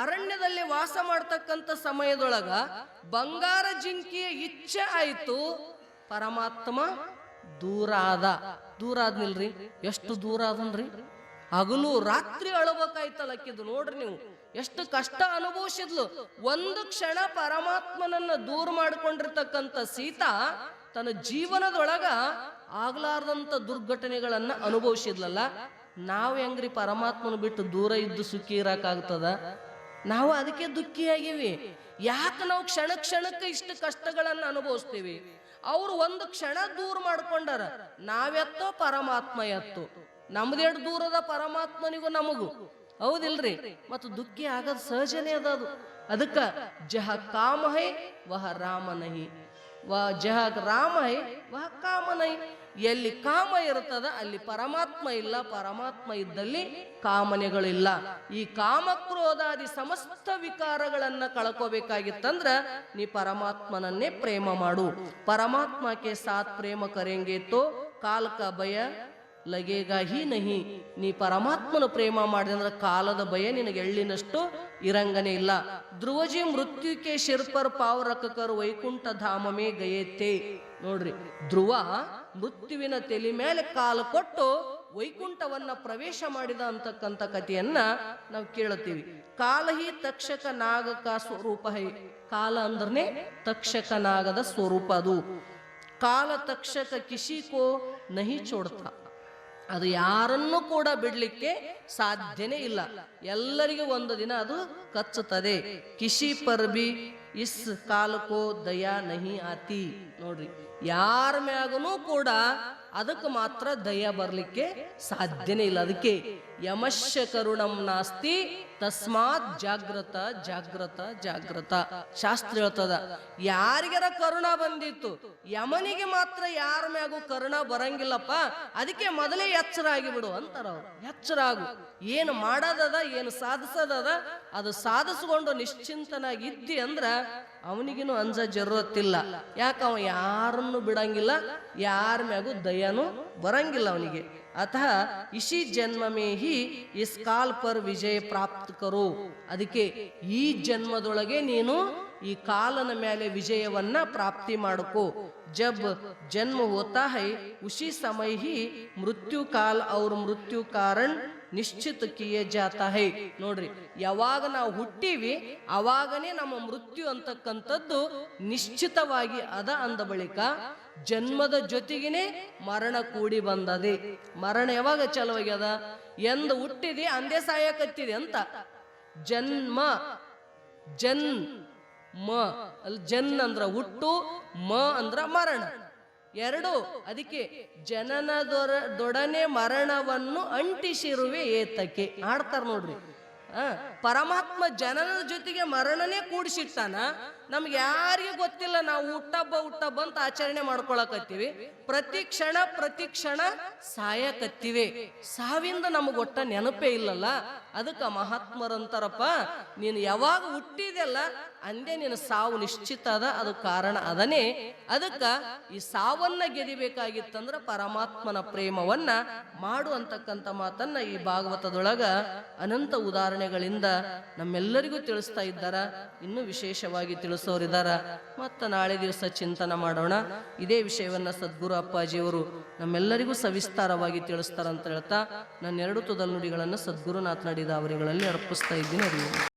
ಅರಣ್ಯದಲ್ಲಿ ವಾಸ ಮಾಡ್ತಕ್ಕಂಥ ಸಮಯದೊಳಗ ಬಂಗಾರ ಜಿಂಕಿಯ ಇಚ್ಛೆ ಆಯ್ತು, ಪರಮಾತ್ಮ ದೂರ ಆದ. ದೂರ ಆದ್ನಿಲ್ರಿ, ಎಷ್ಟು ದೂರ ಆದನ್ರಿ? ಹಗಲು ರಾತ್ರಿ ಅಳಬೇಕಾಯ್ತಲ್ಲ ಅಕ್ಕಿದ್ದು. ನೋಡ್ರಿ ನೀವು ಎಷ್ಟು ಕಷ್ಟ ಅನುಭವಿಸಿದ್ಲು. ಒಂದು ಕ್ಷಣ ಪರಮಾತ್ಮನನ್ನ ದೂರ ಮಾಡಿಕೊಂಡಿರ್ತಕ್ಕಂಥ ಸೀತಾ ತನ್ನ ಜೀವನದೊಳಗ ಆಗ್ಲಾರ್ದಂತ ದುರ್ಘಟನೆಗಳನ್ನ ಅನುಭವಿಸಿದ್ಲಲ್ಲ. ನಾವು ಹೆಂಗ್ರಿ ಪರಮಾತ್ಮನ ಬಿಟ್ಟು ದೂರ ಇದ್ದು ಸುಖಿ ಇರಕ್ಕಾಗ್ತದ? ನಾವು ಅದಕ್ಕೆ ದುಃಖಿಯಾಗಿವಿ. ಯಾಕೆ ನಾವು ಕ್ಷಣ ಕ್ಷಣಕ್ಕೆ ಇಷ್ಟು ಕಷ್ಟಗಳನ್ನ ಅನುಭವಿಸ್ತೀವಿ? ಅವ್ರು ಒಂದು ಕ್ಷಣ ದೂರ ಮಾಡ್ಕೊಂಡಾರ, ನಾವೆತ್ತೋ ಪರಮಾತ್ಮ ಎತ್ತು. ನಮ್ದೆರಡು ದೂರದ ಪರಮಾತ್ಮನಿಗೂ ನಮಗೂ, ಹೌದಿಲ್ರಿ? ಮತ್ತು ದುಃಖಿ ಆಗದ್ ಸಹಜನೇ ಅದು. ಅದಕ್ಕ ಜಹ ಕಾಮ ಹೈ ವಹ ರಾಮ ನಹಿ, ಜಹ ರಾಮ ಹೈ ವಹ ಕಾಮ ನಹಿ. ಎಲ್ಲಿ ಕಾಮ ಇರ್ತದ ಅಲ್ಲಿ ಪರಮಾತ್ಮ ಇಲ್ಲ, ಪರಮಾತ್ಮ ಇದ್ದಲ್ಲಿ ಕಾಮನೆಗಳಿಲ್ಲ. ಈ ಕಾಮಕ್ರೋಧಾದಿ ಸಮಸ್ತ ವಿಕಾರಗಳನ್ನ ಕಳ್ಕೋಬೇಕಾಗಿತ್ತಂದ್ರ ನೀ ಪರಮಾತ್ಮನನ್ನೇ ಪ್ರೇಮ ಮಾಡು. ಪರಮಾತ್ಮಕ್ಕೆ ಸಾಥ್ ಪ್ರೇಮ ಕರೆಂಗೆ ತೋ ಕಾಲ ಕಾ ಭಯ ಲಗೇಗಾ ಹಿ ನಹಿ. ನೀ ಪರಮಾತ್ಮನ ಪ್ರೇಮ ಮಾಡಿದ್ರೆ ಕಾಲದ ಭಯ ನಿನಗೆ ಎಳ್ಳಿನಷ್ಟು ಇರಂಗನೇ ಇಲ್ಲ. ಧ್ರುವಜಿ ಮೃತ್ಯುಕ್ಕೆ ಶಿರ್ಪರ್ ಪಾವರಕಕರ್ ವೈಕುಂಠ ಧಾಮಮೇ ಗಯೇತೆ. ನೋಡ್ರಿ, ಧ್ರುವ ಮೃತ್ಯುವಿನ ತಲೆ ಮೇಲೆ ಕಾಲು ಕೊಟ್ಟು ವೈಕುಂಠವನ್ನ ಪ್ರವೇಶ ಮಾಡಿದ ಅಂತಕ್ಕಂಥ ಕಥೆಯನ್ನ ನಾವು ಕೇಳುತ್ತೀವಿ. ಕಾಲಹಿ ತಕ್ಷಕ ನಾಗಕ ಸ್ವರೂಪ ಹೈ. ಕಾಲ ಅಂದ್ರನೆ ತಕ್ಷಕ ನಾಗದ ಸ್ವರೂಪ ಅದು. ಕಾಲ ತಕ್ಷಕ ಕಿಶಿಕೋ ನಹಿ ಚೋಡ್ತಾ. ಅದು ಯಾರನ್ನೂ ಕೂಡ ಬಿಡ್ಲಿಕ್ಕೆ ಸಾಧ್ಯನೇ ಇಲ್ಲ. ಎಲ್ಲರಿಗೂ ಒಂದು ದಿನ ಅದು ಕಚ್ಚುತ್ತದೆ. ಕಿಶಿ ಪರ್ ಬಿ ಇಸ್ ಕಾಲಕೋ ದಯಾ ನಹಿ ಆತಿ. ನೋಡ್ರಿ, ಯಾರ ಮ್ಯಾಗನೂ ಕೂಡ ಅದಕ್ಕೆ ಮಾತ್ರ ದಯ ಬರ್ಲಿಕ್ಕೆ ಸಾಧ್ಯನೇ ಇಲ್ಲ. ಅದಕ್ಕೆ ಯಮಶ್ಯ ಕರುಣಂ ನಾಸ್ತಿ ತಸ್ಮಾತ್ ಜಾಗ್ರತ ಜಾಗ್ರತ ಜಾಗ್ರತ. ಶಾಸ್ತ್ರ ಹೇಳ್ತದ, ಯಾರಿಗಾರ ಕರುಣ ಬಂದಿತ್ತು, ಯಮನಿಗೆ ಮಾತ್ರ ಯಾರ ಮ್ಯಾಗೂ ಕರುಣ ಬರಂಗಿಲ್ಲಪ್ಪ. ಅದಕ್ಕೆ ಮೊದಲೇ ಎಚ್ಚರ ಆಗಿಬಿಡು ಅಂತಾರ ಅವ್ರು. ಎಚ್ಚರ ಆಗು, ಏನು ಮಾಡೋದದ, ಏನು ಸಾಧಿಸೋದದ, ಅದು ಸಾಧಿಸ್ಕೊಂಡು ನಿಶ್ಚಿಂತನಾಗಿದ್ದಿ ಅಂದ್ರ ಅವನಿಗಿನೂ ಅಂಜ ಜರುರತ್ತಿಲ್ಲ. ಯಾಕ ಅವ ಯಾರನ್ನು ಬಿಡಂಗಿಲ್ಲ, ಯಾರ ಮ್ಯಾಗೂ ದಯನು ಬರಂಗಿಲ್ಲ ಅವನಿಗೆ. ಅತಃ ಇಶಿ ಜನ್ಮ ಮೇ ಹಿ ಇಸ್ ಕಾಲ್ ಪರ್ ವಿಜಯ ಪ್ರಾಪ್ತ ಕರೋ. ಅದಕ್ಕೆ ಈ ಜನ್ಮದೊಳಗೆ ನೀನು ಈ ಕಾಲನ ಮೇಲೆ ವಿಜಯವನ್ನ ಪ್ರಾಪ್ತಿ ಮಾಡ್ಕೋ. ಜಬ್ ಜನ್ಮ ಹೋತಾ ಹೈ ಉಸಿ ಸಮಯ ಹಿ ಮೃತ್ಯು ಕಾಲ ಅವ್ರ ಮೃತ್ಯು ಕಾರಣ ನಿಶ್ಚಿತ ಕಿಯೇ ಜಾತಾ ಹೈ. ನೋಡ್ರಿ, ಯಾವಾಗ ನಾವು ಹುಟ್ಟಿವಿ ಅವಾಗನೇ ನಮ್ಮ ಮೃತ್ಯು ಅಂತಕ್ಕಂಥದ್ದು ನಿಶ್ಚಿತವಾಗಿ ಅದ. ಅಂದ ಬಳಿಕ ಜನ್ಮದ ಜೊತೆಗೇನೆ ಮರಣ ಕೂಡಿ ಬಂದದೆ. ಮರಣ ಯಾವಾಗ ಚಲವಾಗ್ಯದ? ಎಂದು ಹುಟ್ಟಿದೆ ಅಂದೇ ಸಾಯಕತ್ತಿದೆ ಅಂತ. ಜನ್ಮ ಜನ್ಮ ಅಲ್ಲಿ ಜನ್ ಅಂದ್ರ ಹುಟ್ಟು, ಮ ಅಂದ್ರ ಮರಣ, ಎರಡು. ಅದಕ್ಕೆ ಜನನದೊಡನೆ ಮರಣವನ್ನು ಅಂಟಿಸಿರುವೆ ಏತಕ್ಕೆ ಆಡ್ತಾರ. ನೋಡ್ರಿ, ಪರಮಾತ್ಮ ಜನನದ ಜೊತೆಗೆ ಮರಣನೇ ಕೂಡಿಸಿಟ್ಟಾನ. ನಮ್ಗೆ ಯಾರಿಗೂ ಗೊತ್ತಿಲ್ಲ, ನಾವು ಹುಟ್ಟಬ್ಬ ಅಂತ ಆಚರಣೆ ಮಾಡ್ಕೊಳಕತ್ತೀವಿ. ಪ್ರತಿ ಕ್ಷಣ ಸಾಯಕತ್ತೀವಿ. ಸಾವಿಂದ ನಮಗ್ ಒಟ್ಟ ನೆನಪೇ ಇಲ್ಲಲ್ಲ. ಅದಕ್ಕೆ ಮಹಾತ್ಮರಂತಾರಪ್ಪ, ನೀನು ಯಾವಾಗ ಹುಟ್ಟಿದೆಲ್ಲ ಅಂದೇ ನಿನ್ನ ಸಾವು ನಿಶ್ಚಿತ ಅದ. ಅದು ಕಾರಣ ಅದನೇ. ಅದಕ್ಕ ಈ ಸಾವನ್ನ ಗೆದಿಬೇಕಾಗಿತ್ತಂದ್ರ ಪರಮಾತ್ಮನ ಪ್ರೇಮವನ್ನ ಮಾಡು ಅಂತಕ್ಕಂಥ ಮಾತನ್ನ ಈ ಭಾಗವತದೊಳಗ ಅನಂತ ಉದಾಹರಣೆಗಳಿಂದ ನಮ್ಮೆಲ್ಲರಿಗೂ ತಿಳಿಸ್ತಾ ಇದ್ದಾರ. ಇನ್ನು ವಿಶೇಷವಾಗಿ ತಿಳಿಸೋರಿದಾರ. ಮತ್ತ ನಾಳೆ ದಿವಸ ಚಿಂತನ ಮಾಡೋಣ. ಇದೇ ವಿಷಯವನ್ನ ಸದ್ಗುರು ಅಪ್ಪಾಜಿಯವರು ನಮ್ಮೆಲ್ಲರಿಗೂ ಸವಿಸ್ತಾರವಾಗಿ ತಿಳಿಸ್ತಾರಂತ ಹೇಳ್ತಾ ನನ್ನ ಎರಡು ತುದಲ್ ನುಡಿಗಳನ್ನು ಸದ್ಗುರುನಾಥ್ ನಡಿದ ಅವರುಗಳಲ್ಲಿ ಅರ್ಪಿಸ್ತಾ ಇದ್ದೀನಿ.